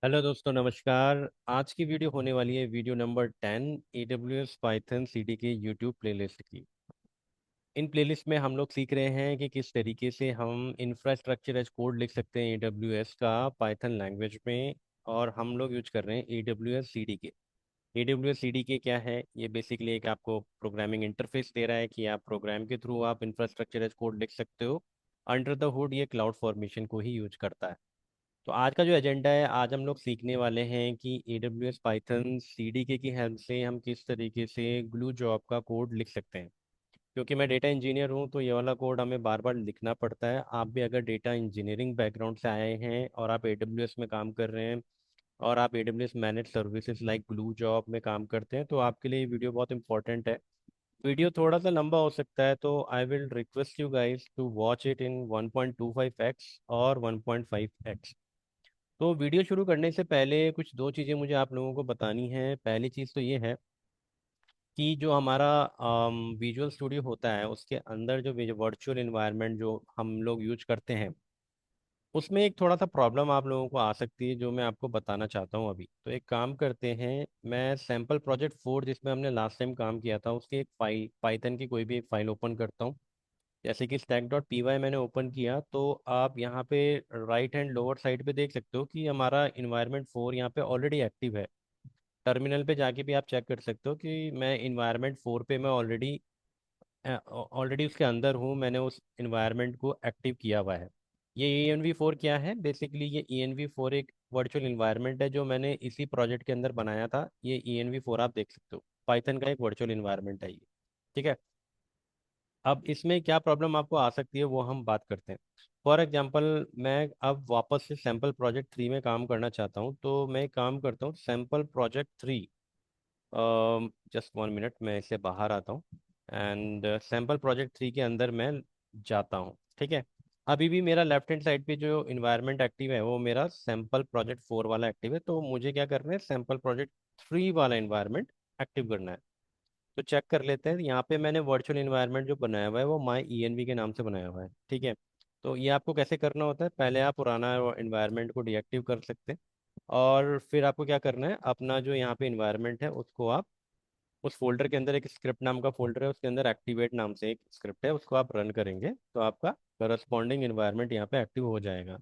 Hello दोस्तों, नमस्कार। आज की वीडियो होने वाली है video number 10 AWS Python CD के यूट्यूब प्लेलिस्ट की। इन प्लेलिस्ट में हम लोग सीख रहे हैं कि किस तरीके से हम इंफ्रास्ट्रक्चर एज कोड लिख सकते हैं AWS का पाइथन लैंग्वेज में। और हम लोग यूज कर रहे हैं AWS सीडी के। AWS सीडी के क्या है? ये बेसिकली एक आपको प्रोग्रामिंग इंटरफेस दे रहा है कि आप प्रोग्राम के थ्रू आप इंफ्रास्ट्रक्चर एज कोड लिख सकते हो। अंडर द हुड ये क्लाउड फॉर्मेशन को ही यूज करता है। तो आज का जो एजेंडा है, आज हम लोग सीखने वाले हैं कि AWS पाइथन CDK की हेल्प से हम किस तरीके से ग्लू जॉब का कोड लिख सकते हैं। क्योंकि मैं डेटा इंजीनियर हूं तो ये वाला कोड हमें बार बार लिखना पड़ता है। आप भी अगर डेटा इंजीनियरिंग बैकग्राउंड से आए हैं और आप AWS में काम कर रहे हैं और आप AWS manage services like glue job में काम करते हैं तो आपके लिए ये वीडियो बहुत इंपॉर्टेंट है। वीडियो थोड़ा सा लंबा हो सकता है तो I will request you guys to watch it in 1.25x और 1.5x। तो वीडियो शुरू करने से पहले कुछ दो चीज़ें मुझे आप लोगों को बतानी है। पहली चीज़ तो ये है कि जो हमारा विजुअल स्टूडियो होता है उसके अंदर जो वर्चुअल इन्वायरमेंट जो हम लोग यूज करते हैं उसमें एक थोड़ा सा प्रॉब्लम आप लोगों को आ सकती है जो मैं आपको बताना चाहता हूँ अभी। तो एक काम करते हैं, मैं सैम्पल प्रोजेक्ट 4 जिसमें हमने लास्ट टाइम काम किया था उसकी एक फाइल, पाइथन की कोई भी एक फाइल ओपन करता हूँ। जैसे कि stack.py मैंने ओपन किया तो आप यहाँ पे राइट हैंड लोअर साइड पे देख सकते हो कि हमारा इन्वायरमेंट 4 यहाँ पे ऑलरेडी एक्टिव है। टर्मिनल पे जाके भी आप चेक कर सकते हो कि मैं इन्वायरमेंट 4 पे मैं ऑलरेडी ऑलरेडी उसके अंदर हूँ, मैंने उस इन्वायरमेंट को एक्टिव किया हुआ है। ये ENV4 क्या है? बेसिकली ये ENV4 एक वर्चुअल इन्वायरमेंट है जो मैंने इसी प्रोजेक्ट के अंदर बनाया था। ये ENV4 आप देख सकते हो, पाइथन का एक वर्चुअल इन्वायरमेंट है ये। ठीक है। अब इसमें क्या प्रॉब्लम आपको आ सकती है वो हम बात करते हैं। फॉर एग्जांपल, मैं अब वापस से सैम्पल प्रोजेक्ट 3 में काम करना चाहता हूँ तो मैं एक काम करता हूँ सैम्पल प्रोजेक्ट 3। जस्ट 1 मिनट, मैं इससे बाहर आता हूँ एंड सैम्पल प्रोजेक्ट 3 के अंदर मैं जाता हूँ। ठीक है। अभी भी मेरा लेफ्ट हैंड साइड पे जो इन्वायरमेंट एक्टिव है वो मेरा सैम्पल प्रोजेक्ट 4 वाला एक्टिव है। तो मुझे क्या करना है, सैम्पल प्रोजेक्ट 3 वाला इन्वायरमेंट एक्टिव करना है। तो चेक कर लेते हैं, यहाँ पे मैंने वर्चुअल इन्वायरमेंट जो बनाया हुआ है वो माई ENV के नाम से बनाया हुआ है। ठीक है। तो ये आपको कैसे करना होता है, पहले आप पुराना इन्वायरमेंट को डीएक्टिव कर सकते हैं और फिर आपको क्या करना है, अपना जो यहाँ पे इन्वायरमेंट है उसको आप उस फोल्डर के अंदर, एक स्क्रिप्ट नाम का फोल्डर है उसके अंदर एक्टिवेट नाम से एक स्क्रिप्ट है, उसको आप रन करेंगे तो आपका करस्पॉन्डिंग इन्वायरमेंट यहाँ पे एक्टिव हो जाएगा।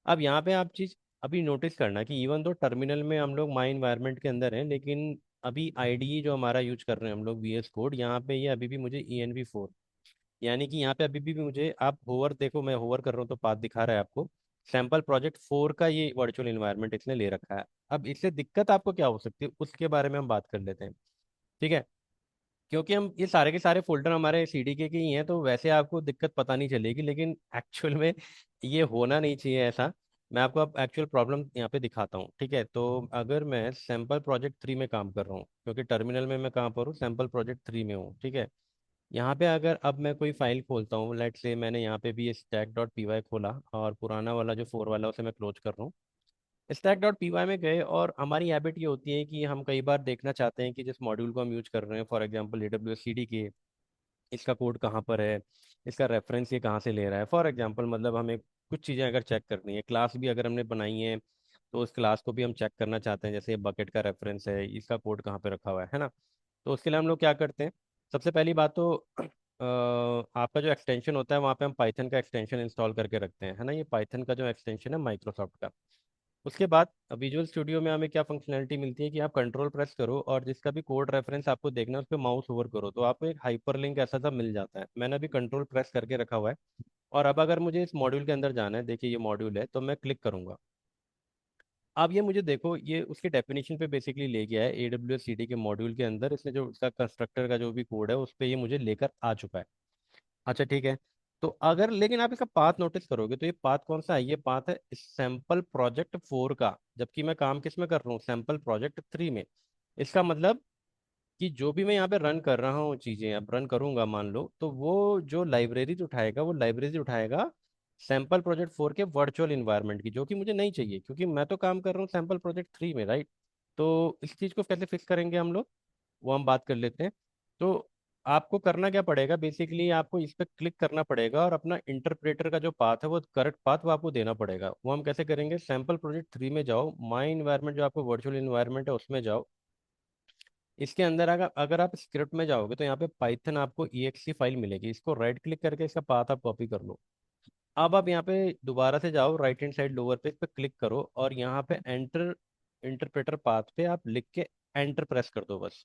अब यहाँ पे आप चीज अभी नोटिस करना कि इवन दो टर्मिनल में हम लोग माई इन्वायरमेंट के अंदर हैं लेकिन अभी IDE जो हमारा यूज कर रहे हैं हम लोग VS कोड, यहाँ पे ये अभी भी मुझे ENV4, यानी कि यहाँ पे अभी भी मुझे, आप होवर देखो, मैं होवर कर रहा हूँ तो पाथ दिखा रहा है आपको। सैम्पल प्रोजेक्ट 4 का ये वर्चुअल इन्वायरमेंट इसने ले रखा है। अब इससे दिक्कत आपको क्या हो सकती है उसके बारे में हम बात कर लेते हैं। ठीक है। क्योंकि हम ये सारे के सारे फोल्डर हमारे CDK के ही हैं तो वैसे आपको दिक्कत पता नहीं चलेगी, लेकिन एक्चुअल में ये होना नहीं चाहिए ऐसा। मैं आपको अब एक्चुअल प्रॉब्लम यहाँ पे दिखाता हूँ। ठीक है। तो अगर मैं सैम्पल प्रोजेक्ट 3 में काम कर रहा हूँ, क्योंकि टर्मिनल में मैं कहाँ पर हूँ, सैम्पल प्रोजेक्ट 3 में हूँ। ठीक है। यहाँ पे अगर अब मैं कोई फाइल खोलता हूँ, लेट से मैंने यहाँ पे भी stack.py खोला और पुराना वाला जो 4 वाला उसे मैं क्लोज कर रहा हूँ। stack.py में गए और हमारी हैबिट ये होती है कि हम कई बार देखना चाहते हैं कि जिस मॉड्यूल को हम यूज कर रहे हैं, फॉर एग्जांपल AWS CDK, इसका कोड कहाँ पर है, इसका रेफरेंस ये कहाँ से ले रहा है। फॉर एग्जांपल मतलब हमें कुछ चीज़ें अगर चेक करनी है, क्लास भी अगर हमने बनाई है तो उस क्लास को भी हम चेक करना चाहते हैं, जैसे बकेट का रेफरेंस है, इसका कोड कहाँ पे रखा हुआ है ना। तो उसके लिए हम लोग क्या करते हैं, सबसे पहली बात तो आपका जो एक्सटेंशन होता है वहाँ पे हम पाइथन का एक्सटेंशन इंस्टॉल करके रखते हैं, है ना। ये पाइथन का जो एक्सटेंशन है माइक्रोसॉफ्ट का। उसके बाद विजुअल स्टूडियो में हमें क्या फंक्शनैलिटी मिलती है कि आप कंट्रोल प्रेस करो और जिसका भी कोड रेफरेंस आपको देखना है उस पर माउस ओवर करो तो आपको एक हाइपरलिंक ऐसा सा मिल जाता है। मैंने अभी कंट्रोल प्रेस करके रखा हुआ है। और अब अगर मुझे इस मॉड्यूल के अंदर जाना है, देखिए ये मॉड्यूल है तो मैं क्लिक करूंगा। अब ये मुझे देखो, ये उसके डेफिनेशन पे बेसिकली ले गया है AWS CD के मॉड्यूल के अंदर, इसने जो उसका कंस्ट्रक्टर का जो भी कोड है उस पर ये मुझे लेकर आ चुका है। अच्छा ठीक है। तो अगर, लेकिन आप इसका पाथ नोटिस करोगे तो ये पाथ कौन सा है, ये पाथ है सैम्पल प्रोजेक्ट 4 का, जबकि मैं काम किस में कर रहा हूँ, सैम्पल प्रोजेक्ट 3 में। इसका मतलब कि जो भी मैं यहाँ पे रन कर रहा हूँ चीज़ें, अब रन करूंगा मान लो, तो वो जो लाइब्रेरीज उठाएगा वो लाइब्रेरीज उठाएगा सैम्पल प्रोजेक्ट 4 के वर्चुअल इन्वायरमेंट की, जो कि मुझे नहीं चाहिए क्योंकि मैं तो काम कर रहा हूँ सैम्पल प्रोजेक्ट 3 में, राइट। तो इस चीज़ को कैसे फिक्स करेंगे हम लोग, वो हम बात कर लेते हैं। तो आपको करना क्या पड़ेगा, बेसिकली आपको इस पर क्लिक करना पड़ेगा और अपना इंटरप्रेटर का जो पाथ है वो करेक्ट पाथ वो आपको देना पड़ेगा। वो हम कैसे करेंगे, सैम्पल प्रोजेक्ट 3 में जाओ, माई इन्वायरमेंट जो आपको वर्चुअल इन्वायरमेंट है उसमें जाओ। इसके अंदर अगर अगर आप स्क्रिप्ट में जाओगे तो यहाँ पे पाइथन आपको EXE फाइल मिलेगी, इसको राइट क्लिक करके इसका पाथ आप कॉपी कर लो। अब आप यहाँ पे दोबारा से जाओ, राइट हैंड साइड लोअर पे इस पे क्लिक करो और यहाँ पे एंटर इंटरप्रेटर पाथ पे आप लिख के एंटर प्रेस कर दो बस।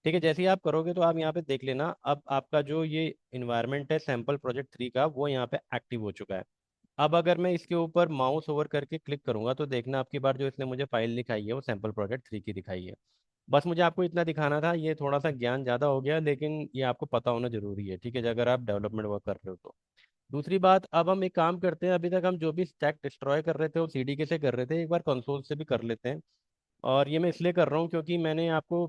ठीक है, जैसे ही आप करोगे तो आप यहाँ पे देख लेना, अब आपका जो ये इन्वायरमेंट है सैम्पल प्रोजेक्ट 3 का वो यहाँ पे एक्टिव हो चुका है। अब अगर मैं इसके ऊपर माउस ओवर करके क्लिक करूंगा तो देखना आपकी बार जो इसने मुझे फाइल दिखाई है वो सैम्पल प्रोजेक्ट 3 की दिखाई है। बस मुझे आपको इतना दिखाना था, ये थोड़ा सा ज्ञान ज़्यादा हो गया लेकिन ये आपको पता होना जरूरी है, ठीक है, अगर आप डेवलपमेंट वर्क कर रहे हो तो। दूसरी बात, अब हम एक काम करते हैं, अभी तक हम जो भी स्टैक डिस्ट्रॉय कर रहे थे वो CDK से कर रहे थे, एक बार कंसोल से भी कर लेते हैं। और ये मैं इसलिए कर रहा हूँ क्योंकि मैंने आपको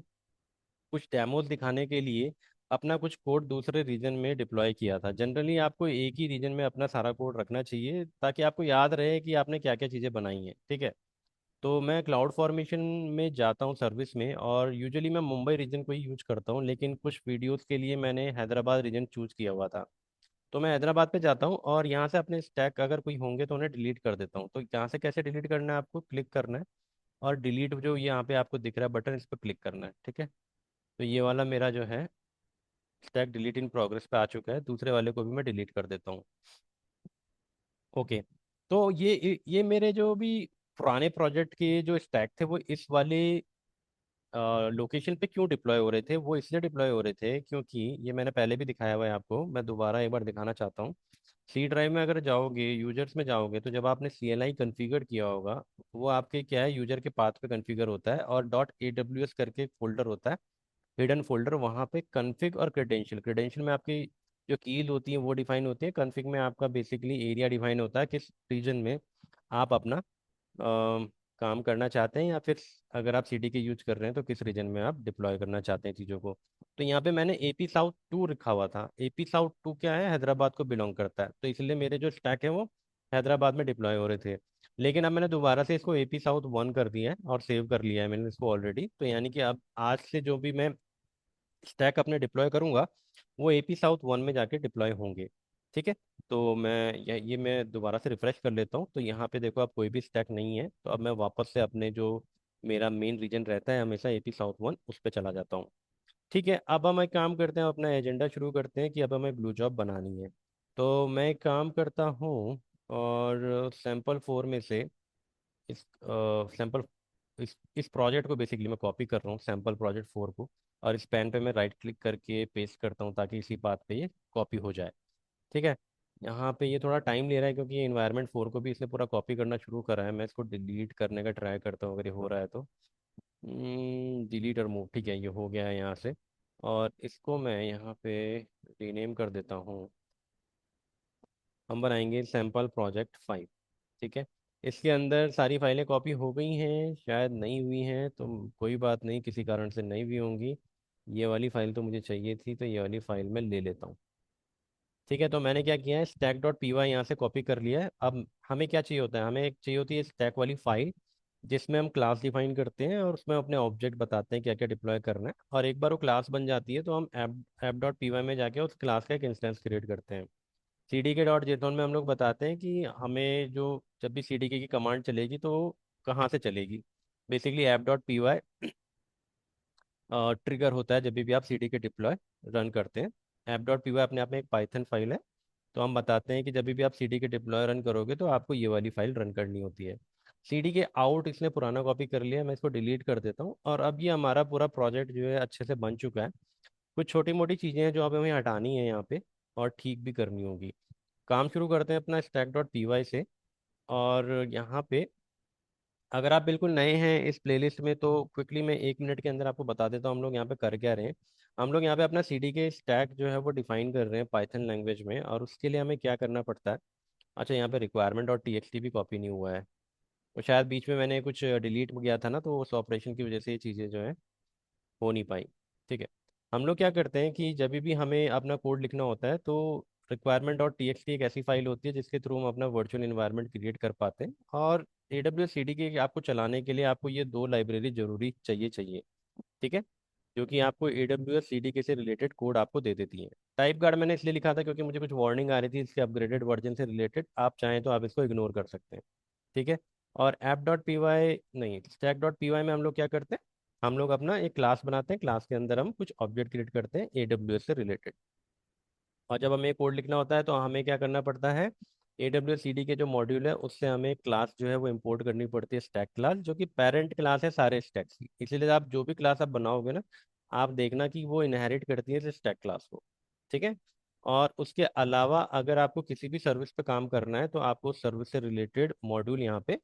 कुछ डेमोज दिखाने के लिए अपना कुछ कोड दूसरे रीजन में डिप्लॉय किया था। जनरली आपको एक ही रीजन में अपना सारा कोड रखना चाहिए ताकि आपको याद रहे कि आपने क्या क्या चीज़ें बनाई हैं, ठीक है। तो मैं क्लाउड फॉर्मेशन में जाता हूँ सर्विस में, और यूजुअली मैं मुंबई रीजन को ही यूज करता हूँ, लेकिन कुछ वीडियोस के लिए मैंने हैदराबाद रीजन चूज किया हुआ था। तो मैं हैदराबाद पे जाता हूँ और यहाँ से अपने स्टैक अगर कोई होंगे तो उन्हें डिलीट कर देता हूँ। तो यहाँ से कैसे डिलीट करना है, आपको क्लिक करना है और डिलीट जो यहाँ पे आपको दिख रहा है बटन, इस पर क्लिक करना है, ठीक है। तो ये वाला मेरा जो है स्टैक डिलीट इन प्रोग्रेस पे आ चुका है, दूसरे वाले को भी मैं डिलीट कर देता हूँ। ओके। तो ये मेरे जो भी पुराने प्रोजेक्ट के जो स्टैक थे वो इस वाले लोकेशन पे क्यों डिप्लॉय हो रहे थे, वो इसलिए डिप्लॉय हो रहे थे क्योंकि ये मैंने पहले भी दिखाया हुआ है आपको, मैं दोबारा एक बार दिखाना चाहता हूँ। सी ड्राइव में अगर जाओगे, यूजर्स में जाओगे, तो जब आपने CLI कॉन्फ़िगर किया होगा, वो आपके क्या है, यूजर के पाथ पे कॉन्फ़िगर होता है और .aws करके एक फोल्डर होता है, हिडन फोल्डर, वहाँ पे कॉन्फ़िग और क्रेडेंशियल, क्रेडेंशियल में आपकी जो कीज होती है वो डिफाइन होती है, कॉन्फ़िग में आपका बेसिकली एरिया डिफाइन होता है किस रीजन में आप अपना काम करना चाहते हैं, या फिर अगर आप CDK यूज कर रहे हैं तो किस रीजन में आप डिप्लॉय करना चाहते हैं चीज़ों को। तो यहाँ पे मैंने AP South 2 रखा हुआ था। AP South 2 क्या है, हैदराबाद को बिलोंग करता है, तो इसलिए मेरे जो स्टैक है वो हैदराबाद में डिप्लॉय हो रहे थे। लेकिन अब मैंने दोबारा से इसको AP South 1 कर दिया है और सेव कर लिया है मैंने इसको ऑलरेडी, तो यानी कि अब आज से जो भी मैं स्टैक अपने डिप्लॉय करूंगा वो AP South 1 में जाके डिप्लॉय होंगे, ठीक है। तो मैं ये मैं दोबारा से रिफ्रेश कर लेता हूँ, तो यहाँ पे देखो अब कोई भी स्टैक नहीं है, तो अब मैं वापस से अपने जो मेरा मेन रीजन रहता है हमेशा AP South 1 उस पर चला जाता हूँ। ठीक है, अब हम एक काम करते हैं, अपना एजेंडा शुरू करते हैं कि अब हमें ग्लू जॉब बनानी है। तो मैं एक काम करता हूँ और सैम्पल 4 में से इस सैम्पल इस प्रोजेक्ट को बेसिकली मैं कॉपी कर रहा हूँ, सैम्पल प्रोजेक्ट 4 को, और इस पेन पे मैं राइट क्लिक करके पेस्ट करता हूँ ताकि इसी बात पे ये कॉपी हो जाए, ठीक है। यहाँ पे ये थोड़ा टाइम ले रहा है क्योंकि ये इन्वायरमेंट 4 को भी इसने पूरा कॉपी करना शुरू करा है। मैं इसको डिलीट करने का ट्राई करता हूँ अगर ये हो रहा है तो। डिलीट और मूव, ठीक है, ये हो गया है यहाँ से। और इसको मैं यहाँ पे रीनेम कर देता हूँ, हम बनाएंगे सैम्पल प्रोजेक्ट 5, ठीक है। इसके अंदर सारी फाइलें कॉपी हो गई हैं, शायद नहीं हुई हैं तो कोई बात नहीं, किसी कारण से नहीं भी होंगी। ये वाली फाइल तो मुझे चाहिए थी, तो ये वाली फाइल मैं ले लेता हूँ। ठीक है, तो मैंने क्या किया है, stack.py यहाँ से कॉपी कर लिया है। अब हमें क्या चाहिए होता है, हमें एक चाहिए होती है स्टैक वाली फाइल जिसमें हम क्लास डिफाइन करते हैं और उसमें अपने ऑब्जेक्ट बताते हैं क्या क्या डिप्लॉय करना है, और एक बार वो क्लास बन जाती है तो हम ऐप.py में जाके उस क्लास का एक इंस्टेंस क्रिएट करते हैं। CDK.json में हम लोग बताते हैं कि हमें जो जब भी CDK की कमांड चलेगी तो कहाँ से चलेगी। बेसिकली ऐप.py ट्रिगर होता है जब भी आप CDK डिप्लॉय रन करते हैं। ऐप.py अपने आप में एक पाइथन फाइल है, तो हम बताते हैं कि जब भी आप CDK डिप्लॉय रन करोगे तो आपको ये वाली फाइल रन करनी होती है। CDK out इसने पुराना कॉपी कर लिया, मैं इसको डिलीट कर देता हूँ, और अब ये हमारा पूरा प्रोजेक्ट जो है अच्छे से बन चुका है। कुछ छोटी मोटी चीज़ें हैं जो अब हमें हटानी है यहाँ पे और ठीक भी करनी होगी। काम शुरू करते हैं अपना stack.py से। और यहाँ पे अगर आप बिल्कुल नए हैं इस प्लेलिस्ट में तो क्विकली मैं 1 मिनट के अंदर आपको बता देता हूँ हम लोग यहाँ पे कर क्या रहे हैं। हम लोग यहाँ पे अपना CDK स्टैक जो है वो डिफाइन कर रहे हैं पाइथन लैंग्वेज में, और उसके लिए हमें क्या करना पड़ता है। अच्छा, यहाँ पे रिक्वायरमेंट और TXT भी कॉपी नहीं हुआ है, तो शायद बीच में मैंने कुछ डिलीट गया था ना, तो उस ऑपरेशन की वजह से ये चीज़ें जो है हो नहीं पाई। ठीक है, हम लोग क्या करते हैं कि जब भी हमें अपना कोड लिखना होता है तो requirement.txt एक ऐसी फाइल होती है जिसके थ्रू हम अपना वर्चुअल इन्वायरमेंट क्रिएट कर पाते हैं। और AWS CDK आपको चलाने के लिए आपको ये दो लाइब्रेरी जरूरी चाहिए चाहिए, ठीक है। जो कि आपको AWS CDK से रिलेटेड कोड आपको दे देती है। टाइप गार्ड मैंने इसलिए लिखा था क्योंकि मुझे कुछ वार्निंग आ रही थी इसके अपग्रेडेड वर्जन से रिलेटेड, आप चाहें तो आप इसको इग्नोर कर सकते हैं। ठीक है। और app.py नहीं, stack.py में हम लोग क्या करते हैं, हम लोग अपना एक क्लास बनाते हैं, क्लास के अंदर हम कुछ ऑब्जेक्ट क्रिएट करते हैं AWS से रिलेटेड। और जब हमें कोड लिखना होता है तो हमें क्या करना पड़ता है, AWS CD के जो मॉड्यूल है उससे हमें क्लास जो है वो इंपोर्ट करनी पड़ती है, स्टैक क्लास, जो कि पेरेंट क्लास है सारे स्टैक्स की। इसीलिए आप जो भी क्लास आप बनाओगे ना, आप देखना कि वो इनहेरिट करती है स्टैक क्लास को। ठीक है। और उसके अलावा अगर आपको किसी भी सर्विस पे काम करना है तो आपको सर्विस से रिलेटेड मॉड्यूल यहाँ पे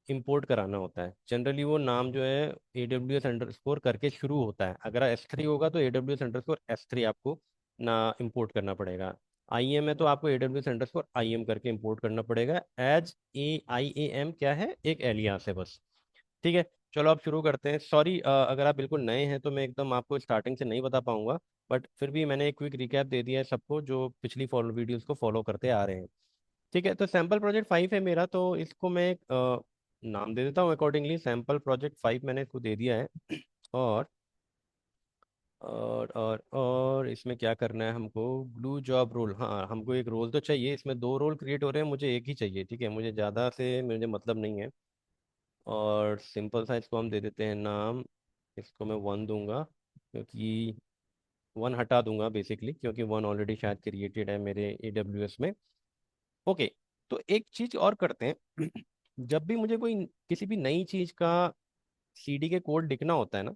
इंपोर्ट कराना होता है। जनरली वो नाम जो है AWS_ करके शुरू होता है। अगर S3 होगा तो AWS_S3 आपको ना इंपोर्ट करना पड़ेगा। IAM है तो आपको AWS_IAM करके इंपोर्ट करना पड़ेगा। एज IAM क्या है, एक एलियास है बस। ठीक है। चलो अब शुरू करते हैं। सॉरी अगर आप बिल्कुल नए हैं तो मैं एकदम आपको स्टार्टिंग से नहीं बता पाऊंगा, बट फिर भी मैंने एक क्विक रिकैप दे दिया है सबको जो पिछली फॉलो वीडियोस को फॉलो करते आ रहे हैं। ठीक है। तो सैम्पल प्रोजेक्ट 5 है मेरा, तो इसको मैं एक नाम दे देता हूँ अकॉर्डिंगली। सैम्पल प्रोजेक्ट 5 मैंने इसको दे दिया है। और और इसमें क्या करना है हमको, ग्लू जॉब रोल। हाँ, हमको एक रोल तो चाहिए, इसमें दो रोल क्रिएट हो रहे हैं, मुझे एक ही चाहिए। ठीक है, मुझे ज़्यादा से मुझे मतलब नहीं है। और सिंपल सा इसको हम दे देते हैं नाम। इसको मैं 1 दूंगा, क्योंकि 1 हटा दूंगा बेसिकली, क्योंकि 1 ऑलरेडी शायद क्रिएटेड है मेरे AWS में। ओके। तो एक चीज और करते हैं। जब भी मुझे कोई किसी भी नई चीज का CD के कोड लिखना होता है ना,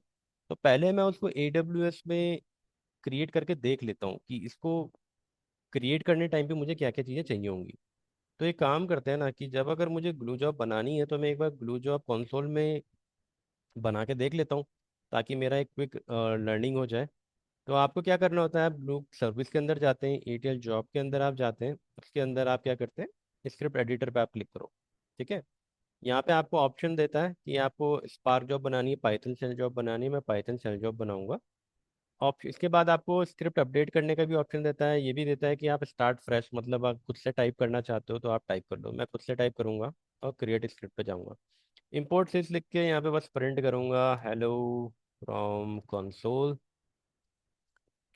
तो पहले मैं उसको AWS में क्रिएट करके देख लेता हूँ कि इसको क्रिएट करने टाइम पे मुझे क्या क्या चीज़ें चाहिए होंगी। तो एक काम करते हैं ना कि जब अगर मुझे ग्लू जॉब बनानी है तो मैं एक बार ग्लू जॉब कंसोल में बना के देख लेता हूँ, ताकि मेरा एक क्विक लर्निंग हो जाए। तो आपको क्या करना होता है, आप ग्लू सर्विस के अंदर जाते हैं, ETL जॉब के अंदर आप जाते हैं, उसके अंदर आप क्या करते हैं, स्क्रिप्ट एडिटर पे आप क्लिक करो। ठीक है। यहाँ पे आपको ऑप्शन देता है कि आपको स्पार्क जॉब बनानी है, पाइथन शेल जॉब बनानी है। मैं पाइथन शेल जॉब बनाऊंगा। ऑप्शन इसके बाद आपको स्क्रिप्ट अपडेट करने का भी ऑप्शन देता है। ये भी देता है कि आप स्टार्ट फ्रेश, मतलब आप खुद से टाइप करना चाहते हो तो आप टाइप कर लो। मैं खुद से टाइप करूंगा और क्रिएट स्क्रिप्ट पे जाऊंगा। इंपोर्ट सिस लिख के यहाँ पे बस प्रिंट करूंगा हेलो फ्रॉम कंसोल,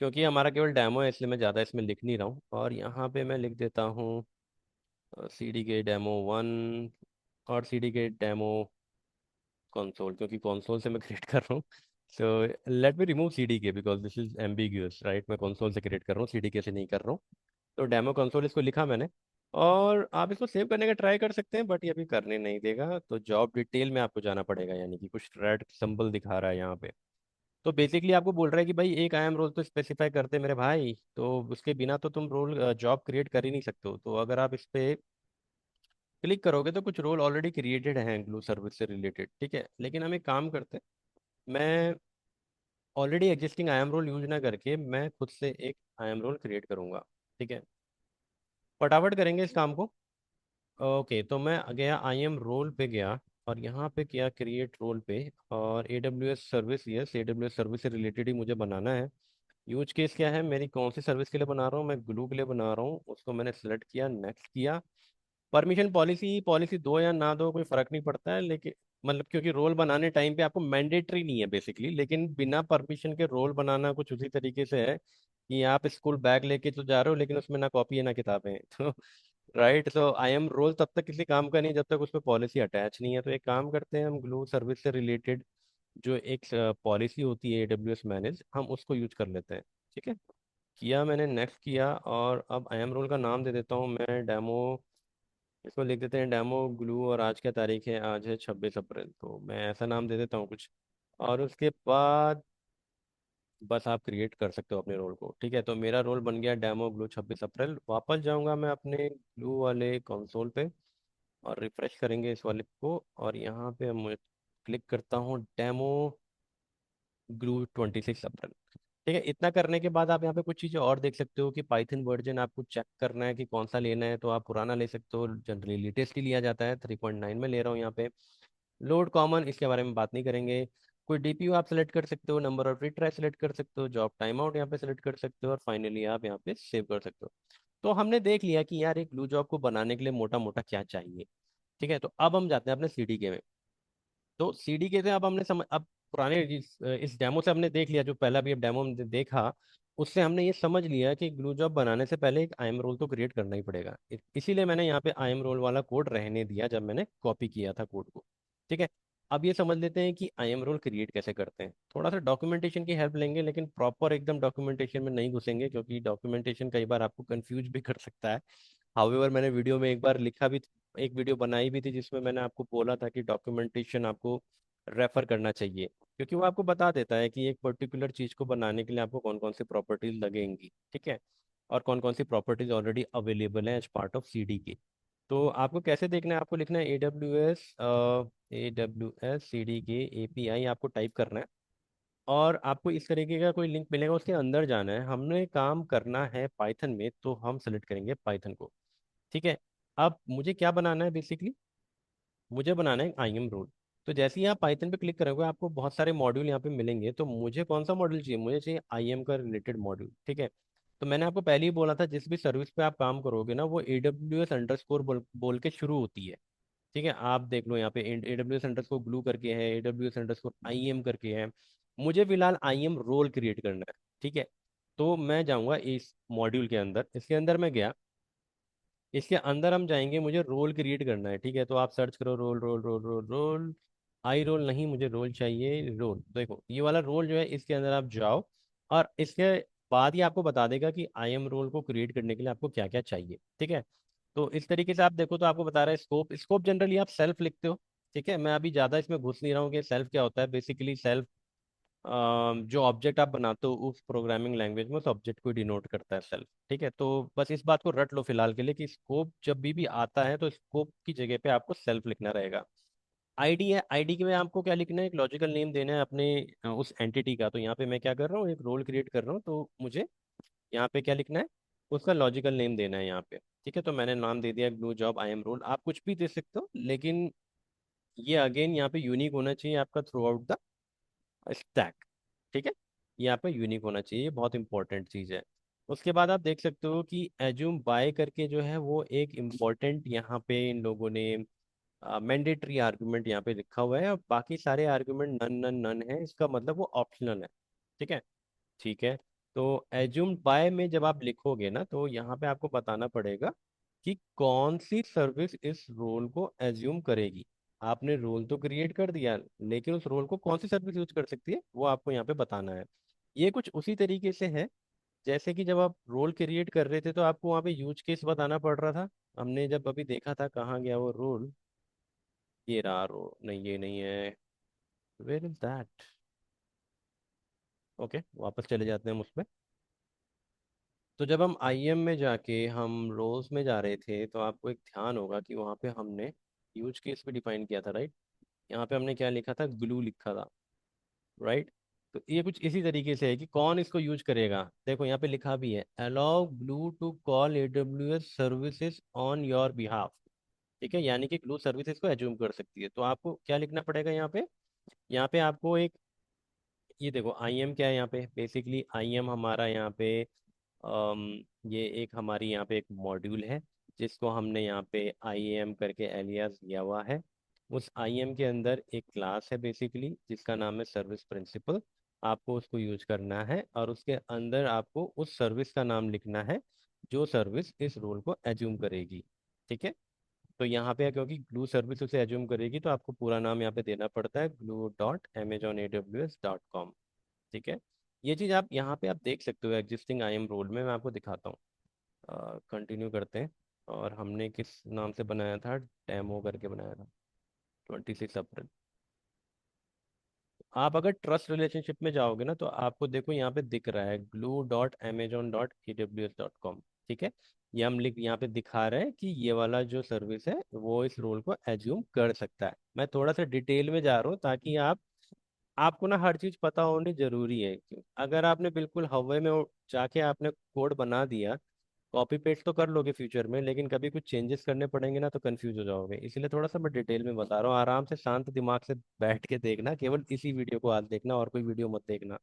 क्योंकि हमारा केवल डेमो है इसलिए मैं ज़्यादा इसमें लिख नहीं रहा हूँ। और यहाँ पे मैं लिख देता हूँ CD के डेमो 1 और CD के डेमो कंसोल, क्योंकि कंसोल से मैं क्रिएट कर रहा हूँ। So let me remove CDK because this is ambiguous, right. मैं कंसोल से क्रिएट कर रहा हूँ, CDK से नहीं कर रहा हूँ। तो डेमो कंसोल इसको लिखा मैंने। और आप इसको सेव करने का ट्राई कर सकते हैं, बट ये अभी करने नहीं देगा। तो जॉब डिटेल में आपको जाना पड़ेगा, यानी कि कुछ रेड सिंबल दिखा रहा है यहाँ पे। तो बेसिकली आपको बोल रहा है कि भाई एक IAM रोल तो स्पेसिफाई करते मेरे भाई, तो उसके बिना तो तुम रोल जॉब क्रिएट कर ही नहीं सकते हो। तो अगर आप इस पे क्लिक करोगे तो कुछ रोल ऑलरेडी क्रिएटेड हैं ग्लू सर्विस से रिलेटेड। ठीक है, लेकिन हम एक काम करते हैं, मैं already existing IAM role use ना करके मैं खुद से एक IAM रोल क्रिएट करूंगा। ठीक है, फटाफट करेंगे इस काम को। ओके, तो मैं गया IAM रोल पे गया और यहाँ पे किया क्रिएट रोल पे। और AWS service, yes AWS service से रिलेटेड ही मुझे बनाना है। यूज केस क्या है, मेरी कौन सी सर्विस के लिए बना रहा हूँ, मैं ग्लू के लिए बना रहा हूँ। उसको मैंने सेलेक्ट किया, नेक्स्ट किया। परमिशन पॉलिसी पॉलिसी दो या ना दो कोई फर्क नहीं पड़ता है, लेकिन मतलब क्योंकि रोल बनाने टाइम पे आपको मैंडेटरी नहीं है बेसिकली, लेकिन बिना परमिशन के रोल बनाना कुछ उसी तरीके से है कि आप स्कूल बैग लेके तो जा रहे हो लेकिन उसमें ना कॉपी है ना किताबें हैं। तो राइट, तो IAM रोल तब तक किसी काम का नहीं जब तक उस पर पॉलिसी अटैच नहीं है। तो एक काम करते हैं, हम ग्लू सर्विस से रिलेटेड जो एक पॉलिसी होती है AWS मैनेज, हम उसको यूज कर लेते हैं। ठीक है, किया मैंने, नेक्स्ट किया। और अब IAM रोल का नाम दे देता हूँ मैं डेमो। इसको लिख देते हैं डेमो ग्लू। और आज क्या तारीख है, आज है 26 अप्रैल, तो मैं ऐसा नाम दे देता हूँ कुछ। और उसके बाद बस आप क्रिएट कर सकते हो अपने रोल को। ठीक है, तो मेरा रोल बन गया डेमो ग्लू 26 अप्रैल। वापस जाऊंगा मैं अपने ग्लू वाले कंसोल पे और रिफ्रेश करेंगे इस वाले को। और यहाँ पे मैं क्लिक करता हूँ डेमो ग्लू 26 अप्रैल। ठीक है, इतना करने के बाद आप यहाँ पे कुछ चीज़ें और देख सकते हो कि पाइथन वर्जन आपको चेक करना है कि कौन सा लेना है, तो आप पुराना ले सकते हो। जनरली लेटेस्ट ही लिया जाता है, 3.9 में ले रहा हूँ यहाँ पे। लोड कॉमन, इसके बारे में बात नहीं करेंगे। कोई DPU आप सेलेक्ट कर सकते हो, नंबर ऑफ रिट्राई सेलेक्ट कर सकते हो, जॉब टाइम आउट यहाँ पे सेलेक्ट कर सकते हो, और फाइनली आप यहाँ पे सेव कर सकते हो। तो हमने देख लिया कि यार एक ग्लू जॉब को बनाने के लिए मोटा मोटा क्या चाहिए। ठीक है, तो अब हम जाते हैं अपने CDK में। तो CDK से अब हमने अब पुराने इस डेमो से हमने देख लिया, जो पहला भी अब डेमो हमने देखा, उससे हमने ये समझ लिया कि ग्लू जॉब बनाने से पहले एक आई एम रोल तो क्रिएट करना ही पड़ेगा। इसीलिए मैंने यहाँ पे आई एम रोल वाला कोड रहने दिया जब मैंने कॉपी किया था कोड को। ठीक है। अब ये समझ लेते हैं कि आई एम रोल क्रिएट कैसे करते हैं। थोड़ा सा डॉक्यूमेंटेशन की हेल्प लेंगे, लेकिन प्रॉपर एकदम डॉक्यूमेंटेशन में नहीं घुसेंगे, क्योंकि डॉक्यूमेंटेशन कई बार आपको कंफ्यूज भी कर सकता है। हाउएवर मैंने वीडियो में एक बार लिखा भी, एक वीडियो बनाई भी थी जिसमें मैंने आपको बोला था कि डॉक्यूमेंटेशन आपको रेफर करना चाहिए, क्योंकि वो आपको बता देता है कि एक पर्टिकुलर चीज़ को बनाने के लिए आपको कौन कौन सी प्रॉपर्टीज लगेंगी। ठीक है। और कौन कौन सी प्रॉपर्टीज ऑलरेडी अवेलेबल है एज पार्ट ऑफ सीडी के। तो आपको कैसे देखना है, आपको लिखना है A W S C D के API आपको टाइप करना है, और आपको इस तरीके का कोई लिंक मिलेगा, उसके अंदर जाना है। हमने काम करना है पाइथन में, तो हम सेलेक्ट करेंगे पाइथन को। ठीक है। अब मुझे क्या बनाना है बेसिकली, मुझे बनाना है आई एम रोल। तो जैसे ही आप पाइथन पे क्लिक करोगे आपको बहुत सारे मॉड्यूल यहाँ पे मिलेंगे। तो मुझे कौन सा मॉड्यूल चाहिए, मुझे चाहिए आई एम का रिलेटेड मॉड्यूल। ठीक है। तो मैंने आपको पहले ही बोला था, जिस भी सर्विस पे आप काम करोगे ना, वो AWS अंडरस्कोर बोल के शुरू होती है। ठीक है। आप देख लो यहाँ पे AWS अंडरस्कोर ग्लू करके है, AWS अंडरस्कोर IM करके है। मुझे फिलहाल आई एम रोल क्रिएट करना है। ठीक है। तो मैं जाऊँगा इस मॉड्यूल के अंदर, इसके अंदर मैं गया, इसके अंदर हम जाएंगे, मुझे रोल क्रिएट करना है। ठीक है। तो आप सर्च करो roll roll roll roll roll. I roll नहीं, मुझे रोल चाहिए। रोल देखो, ये वाला रोल जो है, इसके अंदर आप जाओ, और इसके बाद ही आपको बता देगा कि आई एम रोल को क्रिएट करने के लिए आपको क्या क्या चाहिए। ठीक है। तो इस तरीके से आप देखो, तो आपको बता रहा है स्कोप। स्कोप जनरली आप सेल्फ लिखते हो। ठीक है। मैं अभी ज़्यादा इसमें घुस नहीं रहा हूँ कि सेल्फ क्या होता है। बेसिकली सेल्फ जो ऑब्जेक्ट आप बनाते हो उस प्रोग्रामिंग लैंग्वेज में, उस ऑब्जेक्ट को डिनोट करता है सेल्फ। ठीक है। तो बस इस बात को रट लो फिलहाल के लिए कि स्कोप जब भी आता है तो स्कोप की जगह पे आपको सेल्फ लिखना रहेगा। आईडी है, आईडी के में आपको क्या लिखना है, एक लॉजिकल नेम देना है अपने उस एंटिटी का। तो यहाँ पे मैं क्या कर रहा हूँ, एक रोल क्रिएट कर रहा हूँ, तो मुझे यहाँ पे क्या लिखना है, उसका लॉजिकल नेम देना है यहाँ पे। ठीक है। तो मैंने नाम दे दिया glue job I M role. आप कुछ भी दे सकते हो, लेकिन ये अगेन यहाँ पे यूनिक होना चाहिए आपका थ्रू आउट द स्टैक। ठीक है। ये आपका यूनिक होना चाहिए, ये बहुत इंपॉर्टेंट चीज़ है। उसके बाद आप देख सकते हो कि एज्यूम बाय करके जो है वो एक इम्पॉर्टेंट यहाँ पे इन लोगों ने मैंडेटरी आर्गुमेंट यहाँ पे लिखा हुआ है, और बाकी सारे आर्गुमेंट नन नन नन है, इसका मतलब वो ऑप्शनल है। ठीक है। ठीक है। तो एज्यूम बाय में जब आप लिखोगे ना, तो यहाँ पे आपको बताना पड़ेगा कि कौन सी सर्विस इस रोल को एज्यूम करेगी। आपने रोल तो क्रिएट कर दिया, लेकिन उस रोल को कौन सी सर्विस यूज कर सकती है वो आपको यहाँ पे बताना है। ये कुछ उसी तरीके से है जैसे कि जब आप रोल क्रिएट कर रहे थे तो आपको वहाँ पे यूज केस बताना पड़ रहा था। हमने जब अभी देखा था, कहाँ गया वो रोल, ये रहा रोल, नहीं ये नहीं है, वेयर इज दैट। ओके, वापस चले जाते हैं हम उसमें। तो जब हम IM में जाके हम रोज में जा रहे थे, तो आपको एक ध्यान होगा कि वहाँ पे हमने यूज केस भी डिफाइन किया था, राइट। यहाँ पे हमने क्या लिखा था, ग्लू लिखा था, राइट। तो ये कुछ इसी तरीके से है कि कौन इसको यूज करेगा। देखो यहाँ पे लिखा भी है, allow glue to call AWS services on your behalf. ठीक है। यानी कि ग्लू सर्विसेज को एज्यूम कर सकती है। तो आपको क्या लिखना पड़ेगा यहाँ पे, यहाँ पे आपको एक, ये देखो IM क्या है यहाँ पे, बेसिकली IM हमारा यहाँ पे ये एक हमारी यहाँ पे एक मॉड्यूल है, जिसको हमने यहाँ पे IAM करके एलियास दिया हुआ है। उस IAM के अंदर एक क्लास है बेसिकली, जिसका नाम है सर्विस प्रिंसिपल। आपको उसको यूज करना है, और उसके अंदर आपको उस सर्विस का नाम लिखना है जो सर्विस इस रोल को एज्यूम करेगी। ठीक है। तो यहाँ पे क्योंकि ग्लू सर्विस उसे एज्यूम करेगी, तो आपको पूरा नाम यहाँ पे देना पड़ता है, glue.amazonaws.com। ठीक है। ये चीज़ आप यहाँ पे आप देख सकते हो एग्जिस्टिंग IM रोल में। मैं आपको दिखाता हूँ, कंटिन्यू करते हैं। और हमने किस नाम से बनाया था, डेमो करके बनाया था, 26 अप्रैल। आप अगर ट्रस्ट रिलेशनशिप में जाओगे ना, तो आपको देखो यहाँ पे दिख रहा है glue.amazon.aws.com। ठीक है। ये हम लिख यहाँ पे दिखा रहे हैं कि ये वाला जो सर्विस है वो इस रोल को एज्यूम कर सकता है। मैं थोड़ा सा डिटेल में जा रहा हूँ ताकि आपको ना हर चीज़ पता होनी जरूरी है। अगर आपने बिल्कुल हवा में जाके आपने कोड बना दिया, कॉपी पेस्ट तो कर लोगे फ्यूचर में, लेकिन कभी कुछ चेंजेस करने पड़ेंगे ना तो कंफ्यूज हो जाओगे। इसलिए थोड़ा सा मैं डिटेल में बता रहा हूँ, आराम से शांत दिमाग से बैठ के देखना, केवल इसी वीडियो को आज देखना, और कोई वीडियो मत देखना।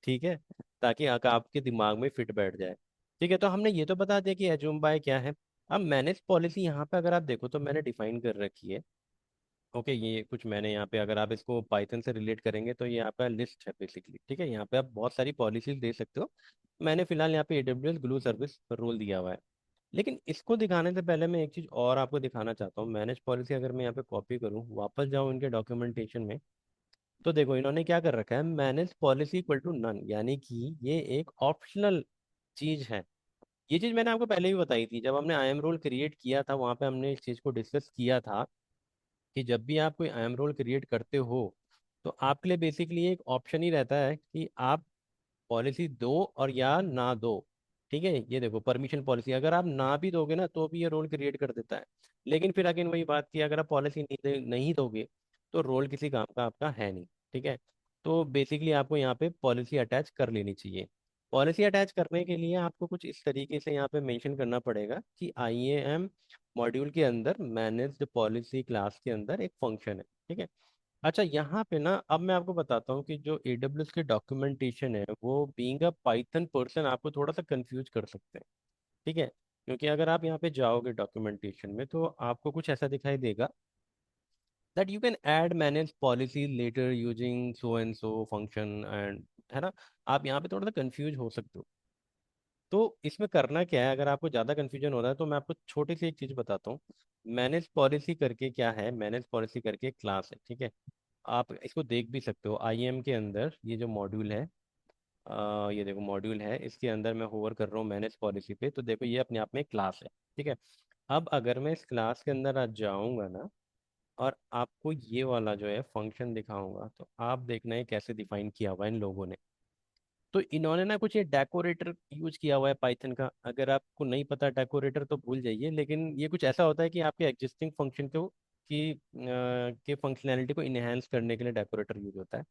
ठीक है। ताकि आपके दिमाग में फिट बैठ जाए। ठीक है। तो हमने ये तो बता दिया कि एजूम बाय क्या है। अब मैनेज पॉलिसी यहाँ पे अगर आप देखो तो मैंने डिफाइन कर रखी है, ओके, ये कुछ मैंने यहाँ पे, अगर आप इसको पाइथन से रिलेट करेंगे तो ये आपका लिस्ट है बेसिकली, ठीक है। यहाँ पे आप बहुत सारी पॉलिसीज दे सकते हो। मैंने फिलहाल यहाँ पे AWS ग्लू सर्विस रोल दिया हुआ है। लेकिन इसको दिखाने से पहले मैं एक चीज़ और आपको दिखाना चाहता हूँ। मैनेज पॉलिसी अगर मैं यहाँ पे कॉपी करूँ, वापस जाऊँ इनके डॉक्यूमेंटेशन में, तो देखो इन्होंने क्या कर रखा है, manage policy equal to none, यानी कि ये एक ऑप्शनल चीज़ है। ये चीज़ मैंने आपको पहले भी बताई थी, जब हमने IAM रोल क्रिएट किया था, वहाँ पे हमने इस चीज़ को डिस्कस किया था कि जब भी आप कोई IAM रोल क्रिएट करते हो, तो आपके लिए बेसिकली एक ऑप्शन ही रहता है कि आप पॉलिसी दो और या ना दो। ठीक है, ये देखो परमिशन पॉलिसी, अगर आप ना भी दोगे ना तो भी ये रोल क्रिएट कर देता है। लेकिन फिर अगेन वही बात की, अगर आप पॉलिसी नहीं दोगे तो रोल किसी काम का आपका है नहीं। ठीक है, तो बेसिकली आपको यहाँ पे पॉलिसी अटैच कर लेनी चाहिए। पॉलिसी अटैच करने के लिए आपको कुछ इस तरीके से यहाँ पे मेंशन करना पड़ेगा कि IAM मॉड्यूल के अंदर मैनेज्ड पॉलिसी क्लास के अंदर एक फंक्शन है। ठीक है। अच्छा, यहाँ पे ना अब मैं आपको बताता हूँ कि जो AWS के डॉक्यूमेंटेशन है वो बीइंग अ पाइथन पर्सन आपको थोड़ा सा कंफ्यूज कर सकते हैं। ठीक है, क्योंकि अगर आप यहाँ पे जाओगे डॉक्यूमेंटेशन में तो आपको कुछ ऐसा दिखाई देगा that you can add manage policy later using so and so function and, है ना। आप यहाँ पे थोड़ा सा कंफ्यूज हो सकते हो। तो इसमें करना क्या है, अगर आपको ज़्यादा कन्फ्यूजन हो रहा है तो मैं आपको छोटी सी एक चीज़ बताता हूँ। मैनेज पॉलिसी करके क्या है, मैनेज पॉलिसी करके क्लास है। ठीक है, आप इसको देख भी सकते हो IAM के अंदर, ये जो मॉड्यूल है, ये देखो मॉड्यूल है, इसके अंदर मैं होवर कर रहा हूँ मैनेज पॉलिसी पे, तो देखो ये अपने आप में क्लास है। ठीक है, अब अगर मैं इस क्लास के अंदर आज जाऊँगा ना और आपको ये वाला जो है फंक्शन दिखाऊंगा, तो आप देखना है कैसे डिफाइन किया हुआ है इन लोगों ने। तो इन्होंने ना कुछ ये डेकोरेटर यूज किया हुआ है पाइथन का। अगर आपको नहीं पता डेकोरेटर तो भूल जाइए, लेकिन ये कुछ ऐसा होता है कि आपके एग्जिस्टिंग फंक्शन को के फंक्शनैलिटी को इनहेंस करने के लिए डेकोरेटर यूज होता है।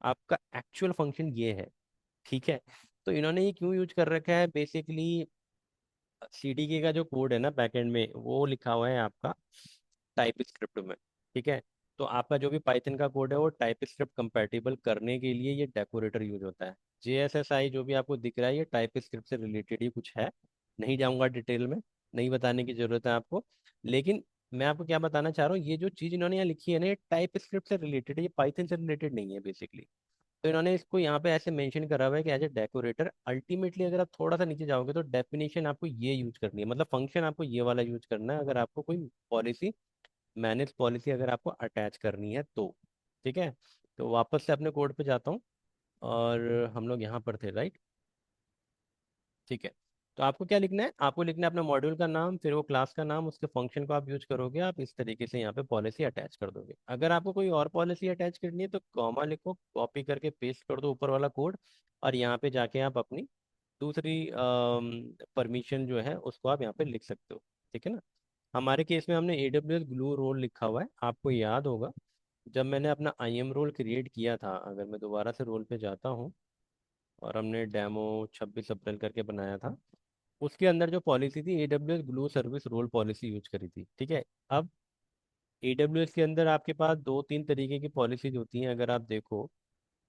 आपका एक्चुअल फंक्शन ये है। ठीक है, तो इन्होंने ये क्यों यूज कर रखा है, बेसिकली CDK का जो कोड है ना बैकएंड में, वो लिखा हुआ है आपका टाइप स्क्रिप्ट में। ठीक है, तो आपका जो भी पाइथन का कोड है वो टाइप स्क्रिप्ट कंपैटिबल करने के लिए ये डेकोरेटर यूज होता है। JSSI जो भी आपको दिख रहा है ये टाइप स्क्रिप्ट से रिलेटेड ही कुछ है। नहीं जाऊंगा डिटेल में, नहीं बताने की जरूरत है आपको। लेकिन मैं आपको क्या बताना चाह रहा हूँ, ये जो चीज़ इन्होंने यहाँ लिखी है ना, ये टाइप स्क्रिप्ट से रिलेटेड है, ये पाइथन से रिलेटेड नहीं है बेसिकली। तो इन्होंने इसको यहाँ पे ऐसे मेंशन करा हुआ है कि एज ए डेकोरेटर। अल्टीमेटली अगर आप थोड़ा सा नीचे जाओगे तो डेफिनेशन आपको ये यूज करनी है, मतलब फंक्शन आपको ये वाला यूज करना है अगर आपको कोई पॉलिसी, मैनेज पॉलिसी अगर आपको अटैच करनी है तो। ठीक है, तो वापस से अपने कोड पे जाता हूँ, और हम लोग यहाँ पर थे, राइट। ठीक है, तो आपको क्या लिखना है, आपको लिखना है अपना मॉड्यूल का नाम, फिर वो क्लास का नाम, उसके फंक्शन को आप यूज करोगे, आप इस तरीके से यहाँ पे पॉलिसी अटैच कर दोगे। अगर आपको कोई और पॉलिसी अटैच करनी है तो कॉमा लिखो, कॉपी करके पेस्ट कर दो ऊपर वाला कोड, और यहाँ पे जाके आप अपनी दूसरी परमिशन जो है उसको आप यहाँ पे लिख सकते हो। ठीक है ना। हमारे केस में हमने AWS ग्लू रोल लिखा हुआ है, आपको याद होगा जब मैंने अपना IAM रोल क्रिएट किया था, अगर मैं दोबारा से रोल पे जाता हूँ, और हमने डेमो 26 अप्रैल करके बनाया था, उसके अंदर जो पॉलिसी थी AWS glue service role policy use करी थी। ठीक है, अब AWS के अंदर आपके पास दो तीन तरीके की पॉलिसीज होती हैं, अगर आप देखो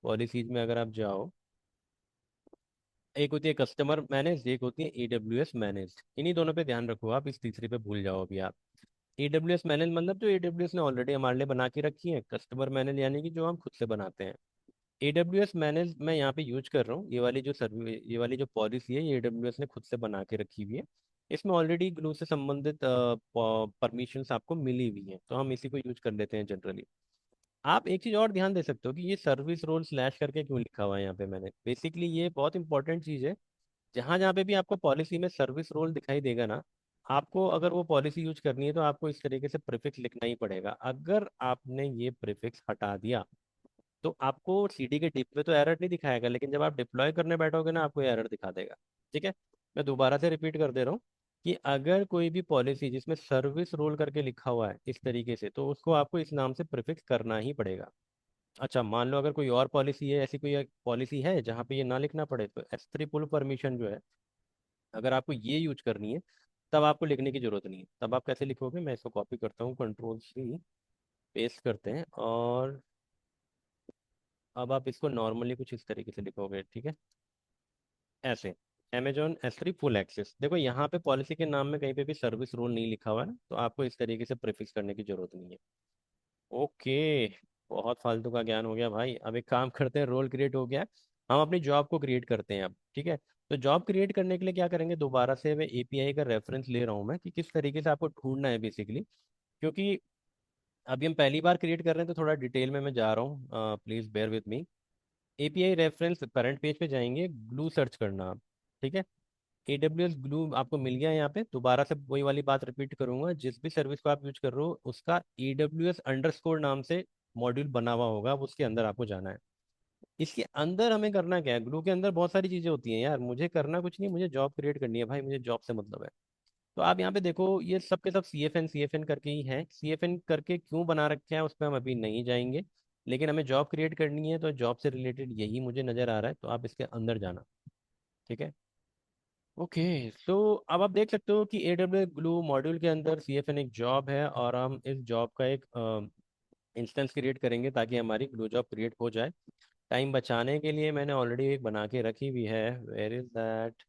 पॉलिसीज में अगर आप जाओ, एक होती है कस्टमर मैनेज, एक होती है AWS मैनेज। इन्हीं दोनों पे ध्यान रखो, आप इस तीसरे पे भूल जाओ अभी आप। AWS मैनेज मतलब जो AWS ने ऑलरेडी हमारे लिए बना के रखी है, कस्टमर मैनेज यानी कि जो हम खुद से बनाते हैं। AWS मैनेज मैं यहाँ पे यूज कर रहा हूँ, ये वाली जो सर्वे, ये वाली जो पॉलिसी है ये AWS ने खुद से बना के रखी हुई है। इसमें ऑलरेडी ग्लू से संबंधित परमिशंस आपको मिली हुई हैं, तो हम इसी को यूज कर लेते हैं जनरली। आप एक चीज़ और ध्यान दे सकते हो कि ये सर्विस रोल स्लैश करके क्यों लिखा हुआ है यहाँ पे मैंने, बेसिकली ये बहुत इंपॉर्टेंट चीज़ है। जहाँ जहाँ पे भी आपको पॉलिसी में सर्विस रोल दिखाई देगा ना, आपको अगर वो पॉलिसी यूज करनी है तो आपको इस तरीके से प्रीफिक्स लिखना ही पड़ेगा। अगर आपने ये प्रीफिक्स हटा दिया तो आपको CD के डिप पे तो एरर नहीं दिखाएगा, लेकिन जब आप डिप्लॉय करने बैठोगे ना आपको एरर दिखा देगा। ठीक है, मैं दोबारा से रिपीट कर दे रहा हूँ कि अगर कोई भी पॉलिसी जिसमें सर्विस रोल करके लिखा हुआ है इस तरीके से, तो उसको आपको इस नाम से प्रीफिक्स करना ही पड़ेगा। अच्छा, मान लो अगर कोई और पॉलिसी है, ऐसी कोई पॉलिसी है जहाँ पे ये ना लिखना पड़े, तो S3 पुल परमिशन जो है, अगर आपको ये यूज करनी है तब आपको लिखने की जरूरत नहीं है। तब आप कैसे लिखोगे, मैं इसको कॉपी करता हूँ, Ctrl+C, पेस्ट करते हैं, और अब आप इसको नॉर्मली कुछ इस तरीके से लिखोगे। ठीक है, ऐसे Amazon S3 फुल एक्सेस, देखो यहाँ पे पॉलिसी के नाम में कहीं पे भी सर्विस रोल नहीं लिखा हुआ है ना, तो आपको इस तरीके से प्रीफिक्स करने की जरूरत नहीं है। ओके, बहुत फालतू का ज्ञान हो गया भाई। अब एक काम करते हैं, रोल क्रिएट हो गया, हम अपनी जॉब को क्रिएट करते हैं अब। ठीक है, तो जॉब क्रिएट करने के लिए क्या करेंगे, दोबारा से मैं एपीआई का रेफरेंस ले रहा हूँ मैं, कि किस तरीके से आपको ढूंढना है बेसिकली। क्योंकि अभी हम पहली बार क्रिएट कर रहे हैं तो थोड़ा डिटेल में मैं जा रहा हूँ, please bear with me. API reference current page पे जाएंगे, ग्लू सर्च करना आप। ठीक है, AWS ग्लू आपको मिल गया। यहाँ पे दोबारा से वही वाली बात रिपीट करूंगा, जिस भी सर्विस को आप यूज कर रहे हो उसका AWS_ नाम से मॉड्यूल बना हुआ होगा, अब उसके अंदर आपको जाना है। इसके अंदर हमें करना क्या है, ग्लू के अंदर बहुत सारी चीजें होती हैं यार, मुझे करना कुछ नहीं, मुझे जॉब क्रिएट करनी है भाई, मुझे जॉब से मतलब है। तो आप यहाँ पे देखो, ये सब के सब सी एफ एन करके ही है। CFN करके क्यों बना रखे हैं उस पर हम अभी नहीं जाएंगे, लेकिन हमें जॉब क्रिएट करनी है तो जॉब से रिलेटेड यही मुझे नज़र आ रहा है, तो आप इसके अंदर जाना। ठीक है, ओके। सो अब आप देख सकते हो कि AWS ग्लू मॉड्यूल के अंदर CFN एक जॉब है, और हम इस जॉब का एक इंस्टेंस क्रिएट करेंगे ताकि हमारी ग्लू जॉब क्रिएट हो जाए। टाइम बचाने के लिए मैंने ऑलरेडी एक बना के रखी हुई है, वेयर इज दैट,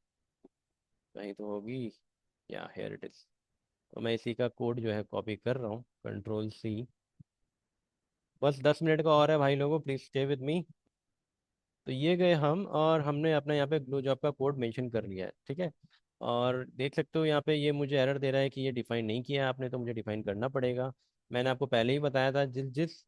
कहीं तो होगी, या हेयर इट इज। तो मैं इसी का कोड जो है कॉपी कर रहा हूँ, Ctrl+C। बस 10 मिनट का और है भाई लोगों, प्लीज स्टे विद मी। तो ये गए हम, और हमने अपना यहाँ पे ग्लू जॉब का कोड मेंशन कर लिया है। ठीक है, और देख सकते हो यहाँ पे ये मुझे एरर दे रहा है कि ये डिफाइन नहीं किया है आपने, तो मुझे डिफाइन करना पड़ेगा। मैंने आपको पहले ही बताया था, जिस जिस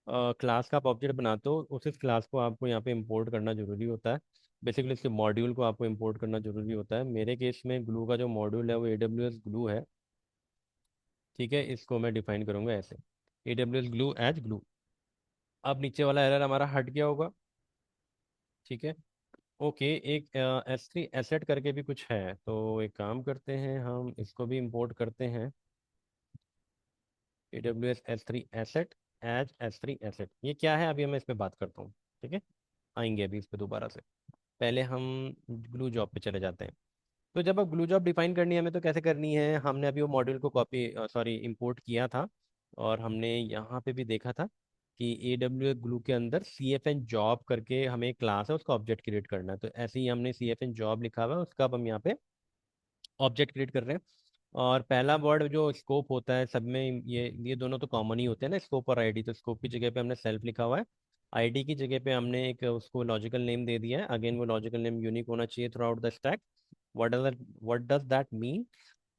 क्लास का आप ऑब्जेक्ट बनाते हो उस क्लास को आपको यहाँ पे इंपोर्ट करना जरूरी होता है। बेसिकली इसके मॉड्यूल को आपको इंपोर्ट करना जरूरी होता है। मेरे केस में ग्लू का जो मॉड्यूल है वो AWS ग्लू है। ठीक है, इसको मैं डिफाइन करूंगा ऐसे, AWS ग्लू एज ग्लू। अब नीचे वाला एरर हमारा हट गया होगा। ठीक है, ओके। एक S3 एसेट करके भी कुछ है, तो एक काम करते हैं, हम इसको भी इंपोर्ट करते हैं। AWS S3 asset as S3 asset, ये क्या है अभी मैं इस पे बात करता हूँ। ठीक है, आएंगे अभी इस पे दोबारा से। पहले हम ग्लू जॉब पे चले जाते हैं। तो जब अब ग्लू जॉब डिफाइन करनी है हमें, तो कैसे करनी है, हमने अभी वो मॉड्यूल को कॉपी सॉरी इंपोर्ट किया था, और हमने यहाँ पे भी देखा था कि AWS ग्लू के अंदर CFN जॉब करके हमें क्लास है, उसका ऑब्जेक्ट क्रिएट करना है। तो ऐसे ही हमने CFN जॉब लिखा हुआ है, उसका अब हम यहाँ पे ऑब्जेक्ट क्रिएट कर रहे हैं। और पहला वर्ड जो स्कोप होता है सब में, ये दोनों तो कॉमन ही होते हैं ना, स्कोप और आईडी। तो स्कोप की जगह पे हमने सेल्फ लिखा हुआ है, आईडी की जगह पे हमने एक उसको लॉजिकल नेम दे दिया है। अगेन वो लॉजिकल नेम यूनिक होना चाहिए through out the stack. What does that mean?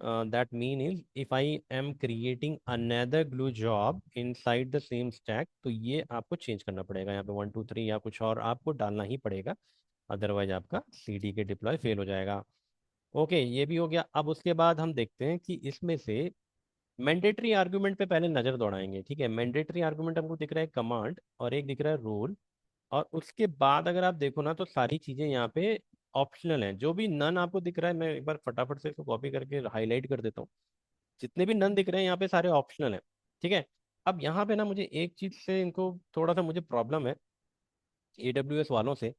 That mean is if I am creating another glue job inside the same stack, तो ये आपको चेंज करना पड़ेगा, यहाँ पे 1 2 3 या कुछ और आपको डालना ही पड़ेगा, अदरवाइज आपका CD के डिप्लॉय फेल हो जाएगा। ओके, ये भी हो गया। अब उसके बाद हम देखते हैं कि इसमें से मैंडेटरी आर्गुमेंट पे पहले नजर दौड़ाएंगे। ठीक है, मैंडेटरी आर्गुमेंट हमको दिख रहा है कमांड, और एक दिख रहा है रोल। और उसके बाद अगर आप देखो ना, तो सारी चीजें यहाँ पे ऑप्शनल हैं। जो भी नन आपको दिख रहा है, मैं एक बार फटाफट से इसको कॉपी करके हाईलाइट कर देता हूँ। जितने भी नन दिख रहे हैं यहाँ पे सारे ऑप्शनल हैं। ठीक है, अब यहाँ पे ना मुझे एक चीज से इनको थोड़ा सा मुझे प्रॉब्लम है, AWS वालों से,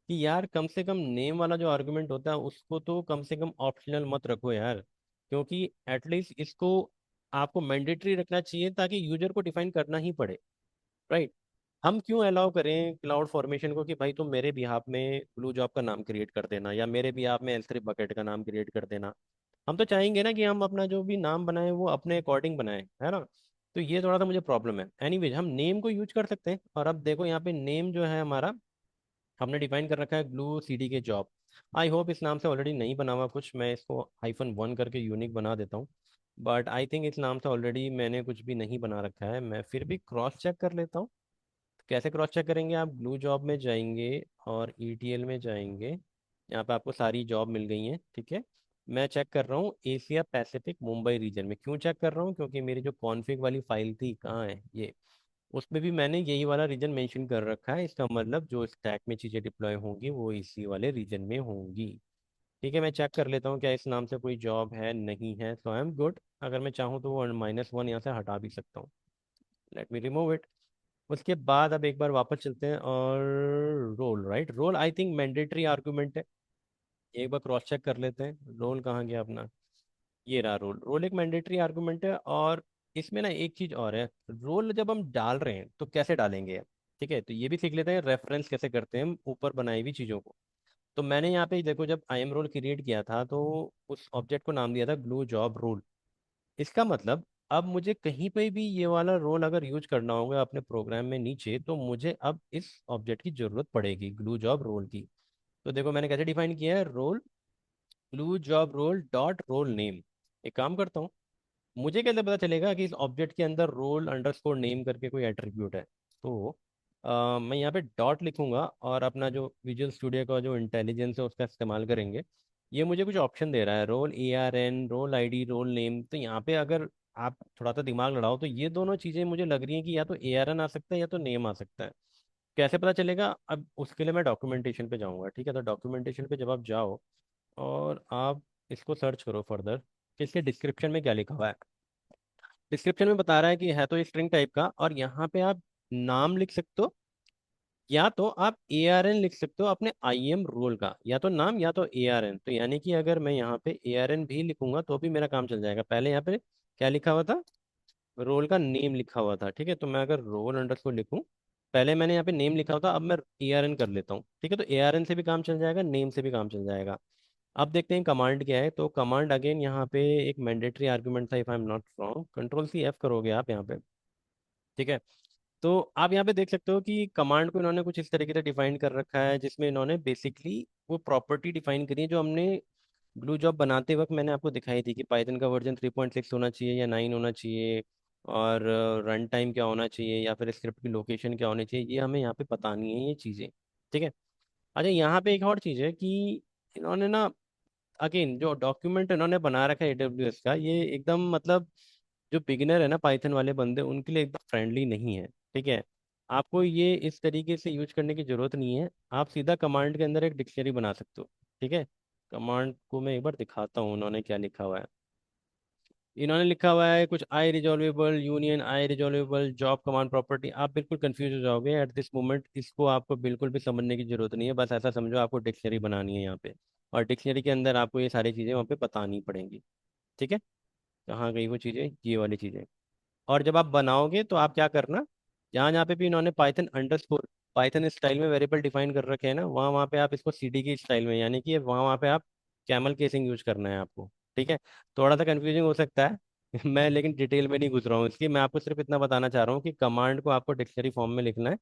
कि यार कम से कम नेम वाला जो आर्गुमेंट होता है उसको तो कम से कम ऑप्शनल मत रखो यार। क्योंकि एटलीस्ट इसको आपको मैंडेटरी रखना चाहिए, ताकि यूजर को डिफाइन करना ही पड़े। राइट, हम क्यों अलाउ करें क्लाउड फॉर्मेशन को कि भाई तुम मेरे बिहाफ में ब्लू जॉब का नाम क्रिएट कर देना, या मेरे बिहाफ में L3 बकेट का नाम क्रिएट कर देना। हम तो चाहेंगे ना कि हम अपना जो भी नाम बनाए वो अपने अकॉर्डिंग बनाए, है ना। तो ये थोड़ा सा मुझे प्रॉब्लम है। एनीवेज, हम नेम को यूज कर सकते हैं। और अब देखो यहाँ पे नेम जो है हमारा, हमने डिफाइन कर रखा है ग्लू CD के जॉब। आई होप इस नाम से ऑलरेडी नहीं बना हुआ कुछ, मैं इसको -1 करके यूनिक बना देता हूँ। बट आई थिंक इस नाम से ऑलरेडी मैंने कुछ भी नहीं बना रखा है। मैं फिर भी क्रॉस चेक कर लेता हूँ। कैसे क्रॉस चेक करेंगे, आप ग्लू जॉब में जाएंगे और ETL में जाएंगे। यहाँ पे आपको सारी जॉब मिल गई हैं। ठीक है, मैं चेक कर रहा हूँ एशिया पैसिफिक मुंबई रीजन में। क्यों चेक कर रहा हूँ, क्योंकि मेरी जो कॉन्फ़िग वाली फाइल थी, कहाँ है ये, उसमें भी मैंने यही वाला रीजन मेंशन कर रखा है। इसका मतलब जो स्टैक में चीज़ें डिप्लॉय होंगी वो इसी वाले रीजन में होंगी। ठीक है, मैं चेक कर लेता हूँ क्या इस नाम से कोई जॉब है, नहीं है, तो आई एम गुड। अगर मैं चाहूँ तो वो -1 यहाँ से हटा भी सकता हूँ। Let me remove it. उसके बाद अब एक बार वापस चलते हैं, और role, right, role I think mandatory argument है। एक बार क्रॉस चेक कर लेते हैं, रोल कहाँ गया अपना, ये रहा रोल। रोल एक मैंडेटरी आर्गुमेंट है। और इसमें ना एक चीज और है, रोल जब हम डाल रहे हैं तो कैसे डालेंगे। ठीक है, तो ये भी सीख लेते हैं, रेफरेंस कैसे करते हैं हम ऊपर बनाई हुई चीजों को। तो मैंने यहाँ पे देखो, जब IAM रोल क्रिएट किया था तो उस ऑब्जेक्ट को नाम दिया था ग्लू जॉब रोल। इसका मतलब अब मुझे कहीं पे भी ये वाला रोल अगर यूज करना होगा अपने प्रोग्राम में नीचे, तो मुझे अब इस ऑब्जेक्ट की जरूरत पड़ेगी, ग्लू जॉब रोल की। तो देखो मैंने कैसे डिफाइन किया है, role glue job role dot role name. एक काम करता हूँ, मुझे कैसे पता चलेगा कि इस ऑब्जेक्ट के अंदर रोल अंडरस्कोर नेम करके कोई एट्रीब्यूट है? तो मैं यहाँ पे डॉट लिखूंगा और अपना जो विजुअल स्टूडियो का जो इंटेलिजेंस है उसका इस्तेमाल करेंगे। ये मुझे कुछ ऑप्शन दे रहा है, role ARN, role ID, role name. तो यहाँ पे अगर आप थोड़ा सा दिमाग लड़ाओ तो ये दोनों चीज़ें मुझे लग रही हैं कि या तो ARN आ सकता है या तो नेम आ सकता है। कैसे पता चलेगा? अब उसके लिए मैं डॉक्यूमेंटेशन पे जाऊँगा। ठीक है, तो डॉक्यूमेंटेशन पे जब आप जाओ और आप इसको सर्च करो फर्दर कि इसके डिस्क्रिप्शन में क्या लिखा हुआ है। डिस्क्रिप्शन में बता रहा है कि है तो स्ट्रिंग टाइप का, और यहाँ पे आप नाम लिख सकते हो या तो आप ARN लिख सकते हो अपने IM रोल का, या तो नाम या तो ARN। तो यानी कि अगर मैं यहाँ पे ARN भी लिखूंगा तो भी मेरा काम चल जाएगा। पहले यहाँ पे क्या लिखा हुआ था? रोल का नेम लिखा हुआ था। ठीक है, तो मैं अगर रोल अंडरस्कोर लिखूं, पहले मैंने यहाँ पे नेम लिखा होता, अब मैं ARN कर लेता हूँ। ठीक है, तो ARN से भी काम चल जाएगा, नेम से भी काम चल जाएगा। अब देखते हैं कमांड क्या है। तो कमांड अगेन यहाँ पे एक मैंडेटरी आर्गुमेंट था, if I am not wrong, Ctrl+C+F करोगे आप यहाँ पे। ठीक है, तो आप यहाँ पे देख सकते हो कि कमांड को इन्होंने कुछ इस तरीके से डिफाइन कर रखा है, जिसमें इन्होंने बेसिकली वो प्रॉपर्टी डिफाइन करी है जो हमने ग्लू जॉब बनाते वक्त मैंने आपको दिखाई थी, कि पाइथन का वर्जन 3.6 होना चाहिए या 9 होना चाहिए, और रन टाइम क्या होना चाहिए, या फिर स्क्रिप्ट की लोकेशन क्या होनी चाहिए, ये हमें यहाँ पे बतानी है ये चीज़ें। ठीक है, अच्छा यहाँ पे एक और चीज़ है कि इन्होंने ना, अगेन जो डॉक्यूमेंट इन्होंने बना रखा है AWS का, ये एकदम मतलब जो बिगिनर है ना पाइथन वाले बंदे, उनके लिए एकदम फ्रेंडली नहीं है। ठीक है, आपको ये इस तरीके से यूज करने की जरूरत नहीं है। आप सीधा कमांड के अंदर एक डिक्शनरी बना सकते हो। ठीक है, कमांड को मैं एक बार दिखाता हूँ उन्होंने क्या लिखा हुआ है। इन्होंने लिखा हुआ है कुछ आई रिजॉल्वेबल यूनियन, आई रिजॉल्वेबल जॉब कमांड प्रॉपर्टी। आप बिल्कुल कंफ्यूज हो जाओगे एट दिस मोमेंट, इसको आपको बिल्कुल भी समझने की जरूरत नहीं है। बस ऐसा समझो आपको डिक्शनरी बनानी है यहाँ पे, और डिक्शनरी के अंदर आपको ये सारी चीज़ें वहाँ पे बतानी पड़ेंगी। ठीक है, कहाँ गई वो चीज़ें, ये वाली चीज़ें। और जब आप बनाओगे तो आप क्या करना, जहाँ जहाँ पे भी इन्होंने पाइथन अंडरस्कोर, पाइथन स्टाइल में वेरिएबल डिफाइन कर रखे हैं ना, वहाँ वहाँ पे आप इसको CD की स्टाइल में, यानी कि वहाँ वहाँ पे आप कैमल केसिंग यूज करना है आपको। ठीक है, थोड़ा सा कंफ्यूजिंग हो सकता है मैं लेकिन डिटेल में नहीं घुस रहा हूँ इसकी, मैं आपको सिर्फ इतना बताना चाह रहा हूँ कि कमांड को आपको डिक्शनरी फॉर्म में लिखना है।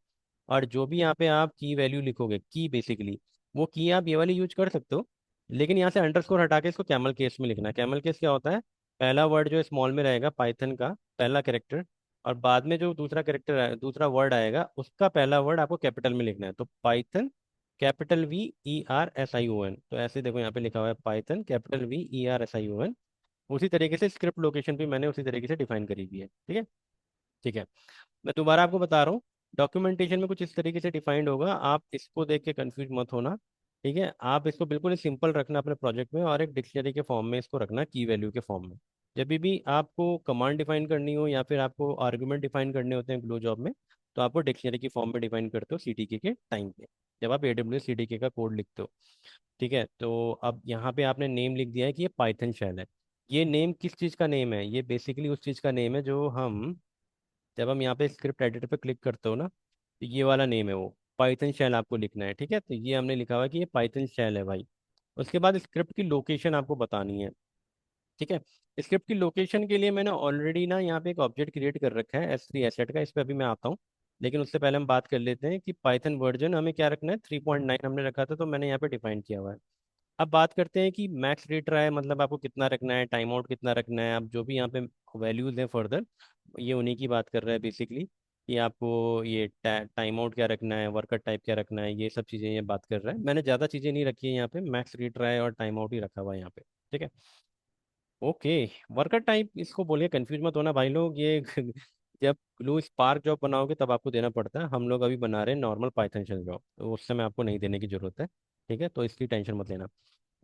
और जो भी यहाँ पे आप की वैल्यू लिखोगे, की बेसिकली वो की आप ये वाली यूज कर सकते हो, लेकिन यहाँ से अंडरस्कोर हटा के इसको कैमल केस में लिखना है। कैमल केस क्या होता है? पहला वर्ड जो स्मॉल में रहेगा पाइथन का, पहला कैरेक्टर, और बाद में जो दूसरा कैरेक्टर दूसरा वर्ड आएगा उसका पहला वर्ड आपको कैपिटल में लिखना है। तो पाइथन CapitalVERSION, तो ऐसे देखो यहाँ पे लिखा हुआ है पाइथन CapitalVERSION। उसी तरीके से स्क्रिप्ट लोकेशन भी मैंने उसी तरीके से डिफाइन करी हुई है। ठीक है, ठीक है, मैं दोबारा आपको बता रहा हूँ, डॉक्यूमेंटेशन में कुछ इस तरीके से डिफाइंड होगा, आप इसको देख के कंफ्यूज मत होना। ठीक है, आप इसको बिल्कुल सिंपल रखना अपने प्रोजेक्ट में, और एक डिक्शनरी के फॉर्म में इसको रखना, की वैल्यू के फॉर्म में। जब भी आपको कमांड डिफाइन करनी हो या फिर आपको आर्गुमेंट डिफाइन करने होते हैं ग्लो जॉब में, तो आपको डिक्शनरी की फॉर्म में डिफाइन करते हो CDK के टाइम पे, जब आप AWS CDK का कोड लिखते हो। ठीक है, तो अब यहाँ पे आपने नेम लिख दिया है कि ये पाइथन शेल है। ये नेम किस चीज़ का नेम है? ये बेसिकली उस चीज़ का नेम है जो हम, जब हम यहाँ पे स्क्रिप्ट एडिटर पे क्लिक करते हो ना, तो ये वाला नेम है वो पाइथन शेल आपको लिखना है। ठीक है, तो ये हमने लिखा हुआ है कि ये पाइथन शेल है भाई। उसके बाद स्क्रिप्ट की लोकेशन आपको बतानी है। ठीक है, स्क्रिप्ट की लोकेशन के लिए मैंने ऑलरेडी ना यहाँ पे एक ऑब्जेक्ट क्रिएट कर रखा है S3 एसेट का, इस पर अभी मैं आता हूँ। लेकिन उससे पहले हम बात कर लेते हैं कि पाइथन वर्जन हमें क्या रखना है, 3.9 हमने रखा था, तो मैंने यहाँ पे डिफाइन किया हुआ है। अब बात करते हैं कि मैक्स रीट्राई मतलब आपको कितना रखना है, टाइम आउट कितना रखना है। अब जो भी यहाँ पे वैल्यूज हैं फर्दर, ये उन्हीं की बात कर रहा है बेसिकली, कि आपको ये टाइम आउट क्या रखना है, वर्कर टाइप क्या रखना है, ये सब चीज़ें ये बात कर रहा है। मैंने ज़्यादा चीज़ें नहीं रखी है यहाँ पे, मैक्स रीट्राई और टाइम आउट ही रखा हुआ है यहाँ पे। ठीक है, ओके, वर्कर टाइप इसको बोलिए, कंफ्यूज मत होना भाई लोग, ये जब ग्लू स्पार्क जॉब बनाओगे तब आपको देना पड़ता है। हम लोग अभी बना रहे हैं नॉर्मल पाइथन शेल जॉब, तो उस समय आपको नहीं देने की जरूरत है। ठीक है, तो इसकी टेंशन मत लेना।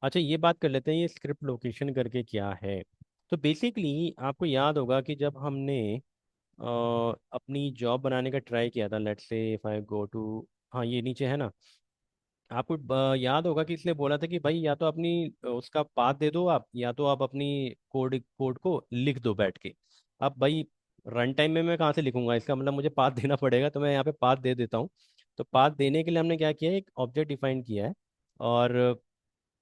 अच्छा, ये बात कर लेते हैं ये स्क्रिप्ट लोकेशन करके क्या है। तो बेसिकली आपको याद होगा कि जब हमने अपनी जॉब बनाने का ट्राई किया था, let's say if I go to, हाँ ये नीचे है ना, आपको याद होगा कि इसने बोला था कि भाई या तो अपनी उसका पाथ दे दो आप, या तो आप अपनी कोड कोड को लिख दो बैठ के। अब भाई रन टाइम में मैं कहाँ से लिखूंगा, इसका मतलब मुझे पाथ देना पड़ेगा, तो मैं यहाँ पे पाथ दे देता हूँ। तो पाथ देने के लिए हमने क्या किया है, एक ऑब्जेक्ट डिफाइन किया है, और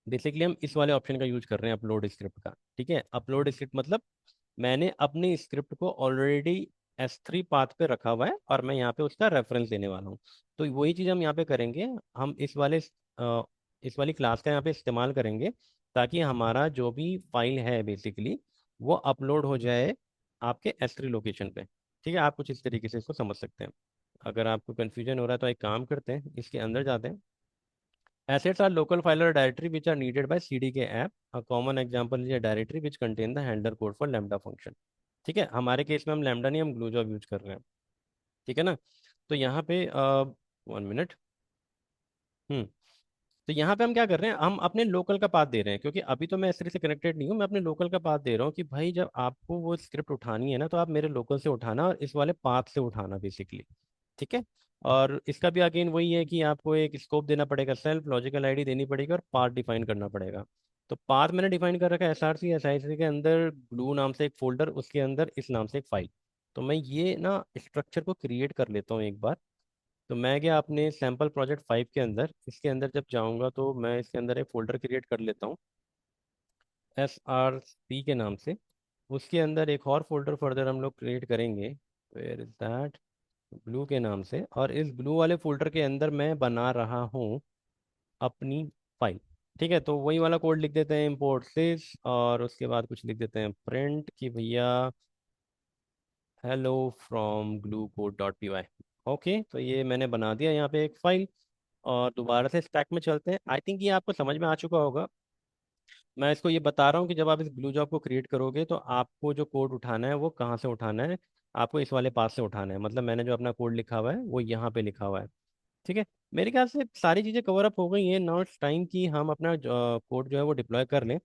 बेसिकली हम इस वाले ऑप्शन का यूज कर रहे हैं, अपलोड स्क्रिप्ट का। ठीक है, अपलोड स्क्रिप्ट मतलब मैंने अपनी स्क्रिप्ट को ऑलरेडी S3 पाथ पे रखा हुआ है और मैं यहाँ पे उसका रेफरेंस देने वाला हूँ। तो वही चीज़ हम यहाँ पे करेंगे। हम इस वाली क्लास का यहाँ पे इस्तेमाल करेंगे ताकि हमारा जो भी फाइल है बेसिकली वो अपलोड हो जाए आपके S3 लोकेशन पे। ठीक है, आप कुछ इस तरीके से इसको समझ सकते हैं। अगर आपको कन्फ्यूजन हो रहा है तो एक काम करते हैं, इसके अंदर जाते हैं। Assets are local file or directory which are needed by CDK app. A common example is a directory which contain the handler code for lambda function. ठीक है, हमारे केस में हम लैम्डा नहीं, हम ग्लू जॉब यूज कर रहे हैं। ठीक है ना। तो यहाँ पे 1 मिनट। हम्म। तो यहाँ पे हम क्या कर रहे हैं, हम अपने लोकल का पाथ दे रहे हैं, क्योंकि अभी तो मैं इस तरह से कनेक्टेड नहीं हूँ। मैं अपने लोकल का पाथ दे रहा हूँ कि भाई जब आपको वो स्क्रिप्ट उठानी है ना, तो आप मेरे लोकल से उठाना और इस वाले पाथ से उठाना बेसिकली। ठीक है। और इसका भी अगेन वही है कि आपको एक स्कोप देना पड़ेगा, सेल्फ लॉजिकल आईडी देनी पड़ेगी और पाथ डिफाइन करना पड़ेगा। तो पाथ मैंने डिफाइन कर रखा है SRC के अंदर ग्लू नाम से एक फोल्डर, उसके अंदर इस नाम से एक फाइल। तो मैं ये ना स्ट्रक्चर को क्रिएट कर लेता हूँ एक बार। तो मैं क्या अपने सैम्पल प्रोजेक्ट 5 के अंदर, इसके अंदर जब जाऊंगा तो मैं इसके अंदर एक फोल्डर क्रिएट कर लेता हूँ SRC के नाम से। उसके अंदर एक और फोल्डर फर्दर हम लोग क्रिएट करेंगे, वेयर इज दैट, ब्लू के नाम से। और इस ब्लू वाले फोल्डर के अंदर मैं बना रहा हूँ अपनी फाइल। ठीक है, तो वही वाला कोड लिख देते हैं, इम्पोर्ट सिस, और उसके बाद कुछ लिख देते हैं प्रिंट कि भैया hello from glue code dot P Y. Okay, तो ये मैंने बना दिया यहाँ पे एक फाइल। और दोबारा से स्टैक में चलते हैं। आई थिंक ये आपको समझ में आ चुका होगा। मैं इसको ये बता रहा हूँ कि जब आप इस ब्लू जॉब को क्रिएट करोगे तो आपको जो कोड उठाना है वो कहाँ से उठाना है। आपको इस वाले पास से उठाना है, मतलब मैंने जो अपना कोड लिखा हुआ है वो यहाँ पे लिखा हुआ है। ठीक है। मेरे ख्याल से सारी चीज़ें कवर अप हो गई हैं। नाउ इट्स टाइम कि हम अपना कोड जो है वो डिप्लॉय कर लें।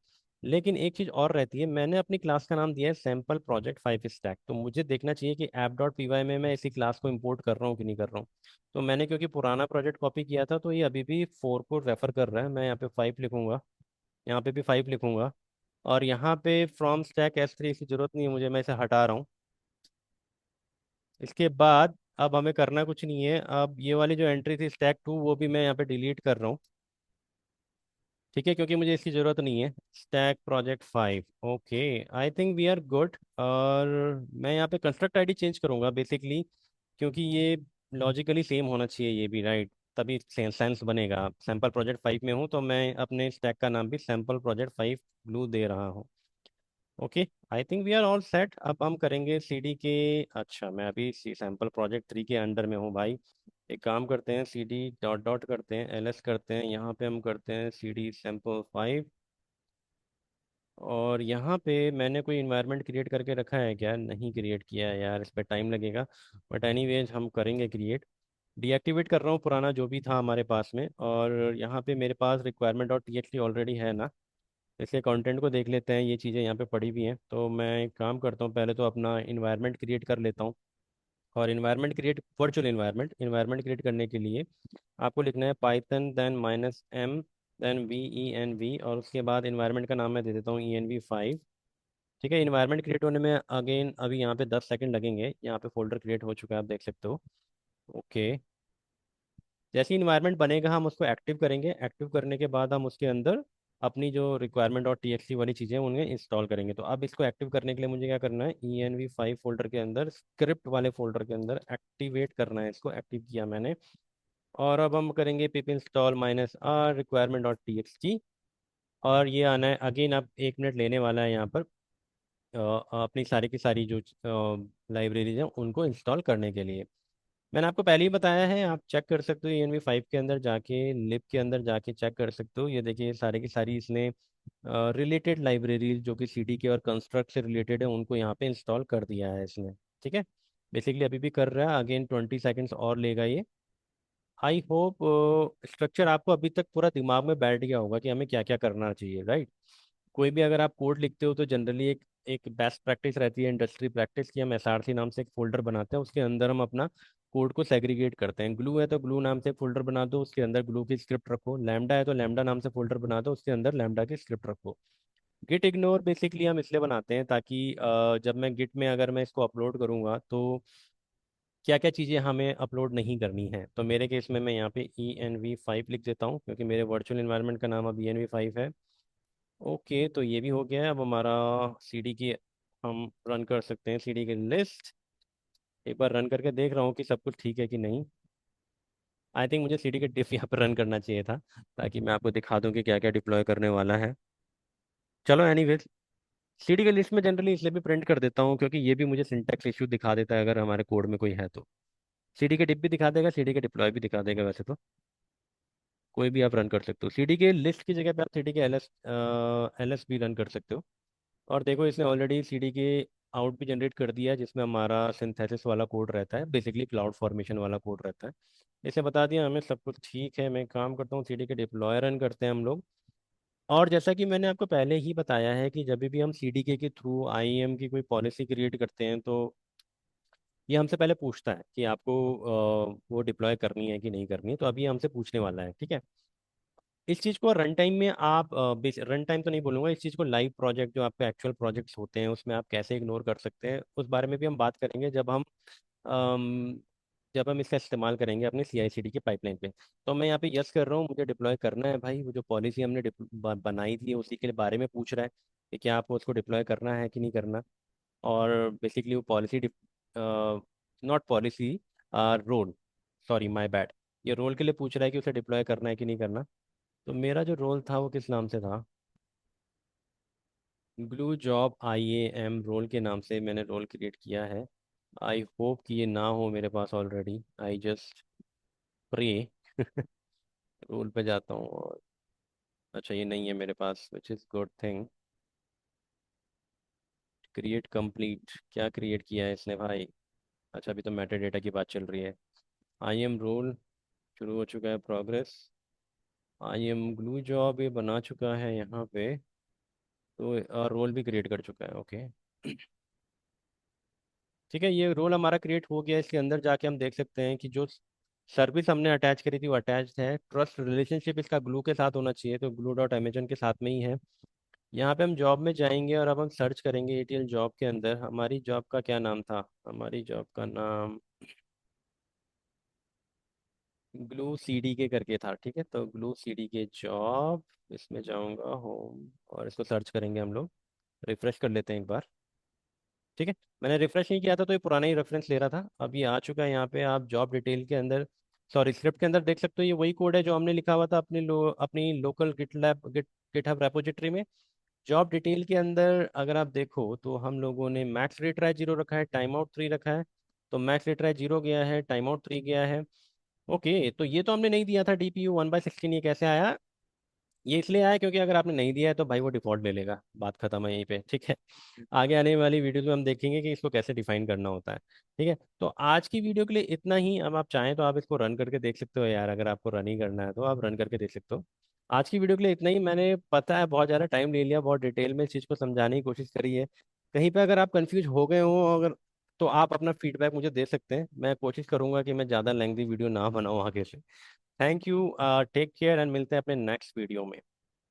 लेकिन एक चीज़ और रहती है, मैंने अपनी क्लास का नाम दिया है सैम्पल प्रोजेक्ट 5 स्टैक। तो मुझे देखना चाहिए कि ऐप डॉट पी वाई में मैं इसी क्लास को इंपोर्ट कर रहा हूँ कि नहीं कर रहा हूँ। तो मैंने क्योंकि पुराना प्रोजेक्ट कॉपी किया था तो ये अभी भी 4 को रेफर कर रहा है। मैं यहाँ पे 5 लिखूंगा, यहाँ पे भी 5 लिखूंगा। और यहाँ पे फ्रॉम स्टैक S3 की जरूरत नहीं है मुझे, मैं इसे हटा रहा हूँ। इसके बाद अब हमें करना कुछ नहीं है। अब ये वाली जो एंट्री थी स्टैक 2 वो भी मैं यहाँ पे डिलीट कर रहा हूँ। ठीक है, क्योंकि मुझे इसकी ज़रूरत नहीं है। Stack project 5। Okay, I think we are good. और मैं यहाँ पे कंस्ट्रक्ट आईडी चेंज करूँगा बेसिकली, क्योंकि ये लॉजिकली सेम होना चाहिए ये भी, राइट। तभी सेंस बनेगा। सैम्पल प्रोजेक्ट 5 में हूँ तो मैं अपने स्टैक का नाम भी सैम्पल प्रोजेक्ट 5 ब्लू दे रहा हूँ। Okay, I think we are all set. अब हम करेंगे CD के, अच्छा मैं अभी सी सैम्पल प्रोजेक्ट 3 के अंडर में हूँ भाई। एक काम करते हैं, CD डॉट डॉट करते हैं, LS करते हैं, यहाँ पे हम करते हैं CD सैम्पल 5। और यहाँ पे मैंने कोई इन्वायरमेंट क्रिएट करके रखा है क्या? नहीं क्रिएट किया है यार, इस पर टाइम लगेगा। बट एनीवेज हम करेंगे क्रिएट। डीएक्टिवेट कर रहा हूँ पुराना जो भी था हमारे पास में। और यहाँ पे मेरे पास रिक्वायरमेंट डॉट TXT ऑलरेडी है ना, इसलिए कंटेंट को देख लेते हैं। ये चीज़ें यहाँ पे पड़ी हुई हैं, तो मैं एक काम करता हूँ, पहले तो अपना इन्वायरमेंट क्रिएट कर लेता हूँ। और environment create, virtual environment create करने के लिए आपको लिखना है Python then -m then VENV, और उसके बाद इन्वायरमेंट का नाम मैं दे देता हूँ ENV5। ठीक है, इन्वायरमेंट क्रिएट होने में अगेन अभी यहाँ पे 10 सेकंड लगेंगे। यहाँ पे फोल्डर क्रिएट हो चुका है, आप देख सकते हो। ओके, जैसे ही इन्वायरमेंट बनेगा हम उसको एक्टिव करेंगे। एक्टिव करने के बाद हम उसके अंदर अपनी जो रिक्वायरमेंट और TXT वाली चीज़ें हैं उन्हें इंस्टॉल करेंगे। तो अब इसको एक्टिव करने के लिए मुझे क्या करना है, ENV5 फोल्डर के अंदर, स्क्रिप्ट वाले फोल्डर के अंदर एक्टिवेट करना है। इसको एक्टिव किया मैंने। और अब हम करेंगे पिप install -r requirement dot TXT। और ये आना है अगेन, अब 1 मिनट लेने वाला है यहाँ पर अपनी सारी की सारी जो लाइब्रेरीज हैं उनको इंस्टॉल करने के लिए। मैंने आपको पहले ही बताया है, आप चेक कर सकते हो ENV5 के अंदर जाके, लिब के अंदर जाके चेक कर सकते हो। ये देखिए सारे की सारी इसने रिलेटेड लाइब्रेरीज जो कि CD के और कंस्ट्रक्ट से रिलेटेड है उनको यहाँ पे इंस्टॉल कर दिया है इसने। ठीक है, बेसिकली अभी भी कर रहा है। अगेन 20 सेकेंड्स और लेगा ये। आई होप स्ट्रक्चर आपको अभी तक पूरा दिमाग में बैठ गया होगा कि हमें क्या क्या करना चाहिए, राइट। कोई भी अगर आप कोड लिखते हो तो जनरली एक एक बेस्ट प्रैक्टिस रहती है, इंडस्ट्री प्रैक्टिस, की हम SRC नाम से एक फोल्डर बनाते हैं, उसके अंदर हम अपना कोड को सेग्रीगेट करते हैं। ग्लू है तो ग्लू नाम से एक फोल्डर बना दो, उसके अंदर ग्लू की स्क्रिप्ट रखो। लैम्डा है तो लैम्डा नाम से फोल्डर बना दो, उसके अंदर लैम्डा की स्क्रिप्ट रखो। गिट इग्नोर बेसिकली हम इसलिए बनाते हैं ताकि जब मैं गिट में अगर मैं इसको अपलोड करूँगा तो क्या क्या चीज़ें हमें अपलोड नहीं करनी है। तो मेरे केस में मैं यहाँ पे ENV5 लिख देता हूँ, क्योंकि मेरे वर्चुअल इन्वायरमेंट का नाम अब ENV5 है। ओके, तो ये भी हो गया है। अब हमारा CD की हम रन कर सकते हैं सीडी की लिस्ट। एक बार रन करके देख रहा हूँ कि सब कुछ ठीक है कि नहीं। आई थिंक मुझे सीडी के डिफ यहाँ पर रन करना चाहिए था, ताकि मैं आपको दिखा दूँ कि क्या क्या डिप्लॉय करने वाला है। चलो एनीवेज, सीडी के लिस्ट में जनरली इसलिए भी प्रिंट कर देता हूँ क्योंकि ये भी मुझे सिंटैक्स इशू दिखा देता है अगर हमारे कोड में कोई है तो। सीडी के डिप भी दिखा देगा, सीडी के डिप्लॉय भी दिखा देगा वैसे तो। कोई भी आप रन कर सकते हो सीडी के लिस्ट की जगह पे, आप सीडी के एलएस भी रन कर सकते हो। और देखो इसने ऑलरेडी सीडी के आउट भी जनरेट कर दिया है, जिसमें हमारा सिंथेसिस वाला कोड रहता है, बेसिकली क्लाउड फॉर्मेशन वाला कोड रहता है। इसे बता दिया हमें, सब कुछ ठीक है। मैं काम करता हूँ, सीडी के डिप्लॉय रन करते हैं हम लोग। और जैसा कि मैंने आपको पहले ही बताया है कि जब भी हम सीडीके के थ्रू आईएम की कोई पॉलिसी क्रिएट करते हैं तो ये हमसे पहले पूछता है कि आपको वो डिप्लॉय करनी है कि नहीं करनी है। तो अभी ये हमसे पूछने वाला है, ठीक है। इस चीज़ को रन टाइम में आप रन टाइम तो नहीं बोलूँगा, इस चीज़ को लाइव प्रोजेक्ट जो आपके एक्चुअल प्रोजेक्ट्स होते हैं उसमें आप कैसे इग्नोर कर सकते हैं, उस बारे में भी हम बात करेंगे अम, जब हम इसका इस्तेमाल करेंगे अपने सी आई सी डी की पाइपलाइन पे। तो मैं यहाँ पे यस कर रहा हूँ, मुझे डिप्लॉय करना है भाई। वो जो पॉलिसी हमने बनाई थी उसी के बारे में पूछ रहा है कि क्या आपको उसको डिप्लॉय करना है कि नहीं करना। और बेसिकली वो policy, not policy, role, sorry my bad, ये रोल के लिए पूछ रहा है कि उसे डिप्लॉय करना है कि नहीं करना। तो मेरा जो रोल था वो किस नाम से था, Glue job I A M role के नाम से मैंने रोल क्रिएट किया है। आई होप कि ये ना हो मेरे पास already, I just pray. Roll पे जाता हूँ और अच्छा ये नहीं है मेरे पास, which is good thing. Create complete, क्या क्रिएट किया है इसने भाई। अच्छा अभी तो मेटा डेटा की बात चल रही है। आई एम रोल शुरू हो चुका है, progress. I am glue job ये बना चुका है यहाँ पे। तो रोल भी क्रिएट कर चुका है, ओके। ठीक है, ये रोल हमारा क्रिएट हो गया। इसके अंदर जाके हम देख सकते हैं कि जो सर्विस हमने अटैच करी थी वो अटैच है। ट्रस्ट रिलेशनशिप इसका ग्लू के साथ होना चाहिए, तो ग्लू डॉट अमेजन के साथ में ही है। यहाँ पे हम जॉब में जाएंगे और अब हम सर्च करेंगे एटीएल जॉब के अंदर। हमारी जॉब का क्या नाम था, हमारी जॉब का नाम ग्लू सी डी के करके था, ठीक है। तो ग्लू सी डी के जॉब, इसमें जाऊंगा होम और इसको सर्च करेंगे हम लोग। रिफ्रेश कर लेते हैं एक बार, ठीक है। मैंने रिफ्रेश नहीं किया था तो ये पुराना ही रेफरेंस ले रहा था। अब ये आ चुका है यहाँ पे। आप जॉब डिटेल के अंदर, सॉरी स्क्रिप्ट के अंदर देख सकते हो, ये वही कोड है जो हमने लिखा हुआ था अपनी लोकल गिटहब रेपोजिटरी में। जॉब डिटेल के अंदर अगर आप देखो तो हम लोगों ने मैक्स रिट्राई 0 रखा है, टाइम आउट 3 रखा है। तो मैक्स रिट्राई 0 गया है, टाइम आउट 3 गया है। ओके, तो ये तो हमने नहीं दिया था डीपीयू 1/16, ये कैसे आया। ये इसलिए आया क्योंकि अगर आपने नहीं दिया है तो भाई वो डिफॉल्ट ले लेगा, बात खत्म है यहीं पे, ठीक है। आगे आने वाली वीडियोस में हम देखेंगे कि इसको कैसे डिफाइन करना होता है, ठीक है। तो आज की वीडियो के लिए इतना ही। अब आप चाहें तो आप इसको रन करके देख सकते हो यार, अगर आपको रन ही करना है तो आप रन करके देख सकते हो। आज की वीडियो के लिए इतना ही। मैंने पता है बहुत ज़्यादा टाइम ले लिया, बहुत डिटेल में इस चीज़ को समझाने की कोशिश करी है। कहीं पे अगर आप कंफ्यूज हो गए हो अगर, तो आप अपना फीडबैक मुझे दे सकते हैं। मैं कोशिश करूंगा कि मैं ज़्यादा लेंथी वीडियो ना बनाऊं आगे से। Thank you, take care and मिलते हैं अपने नेक्स्ट वीडियो में।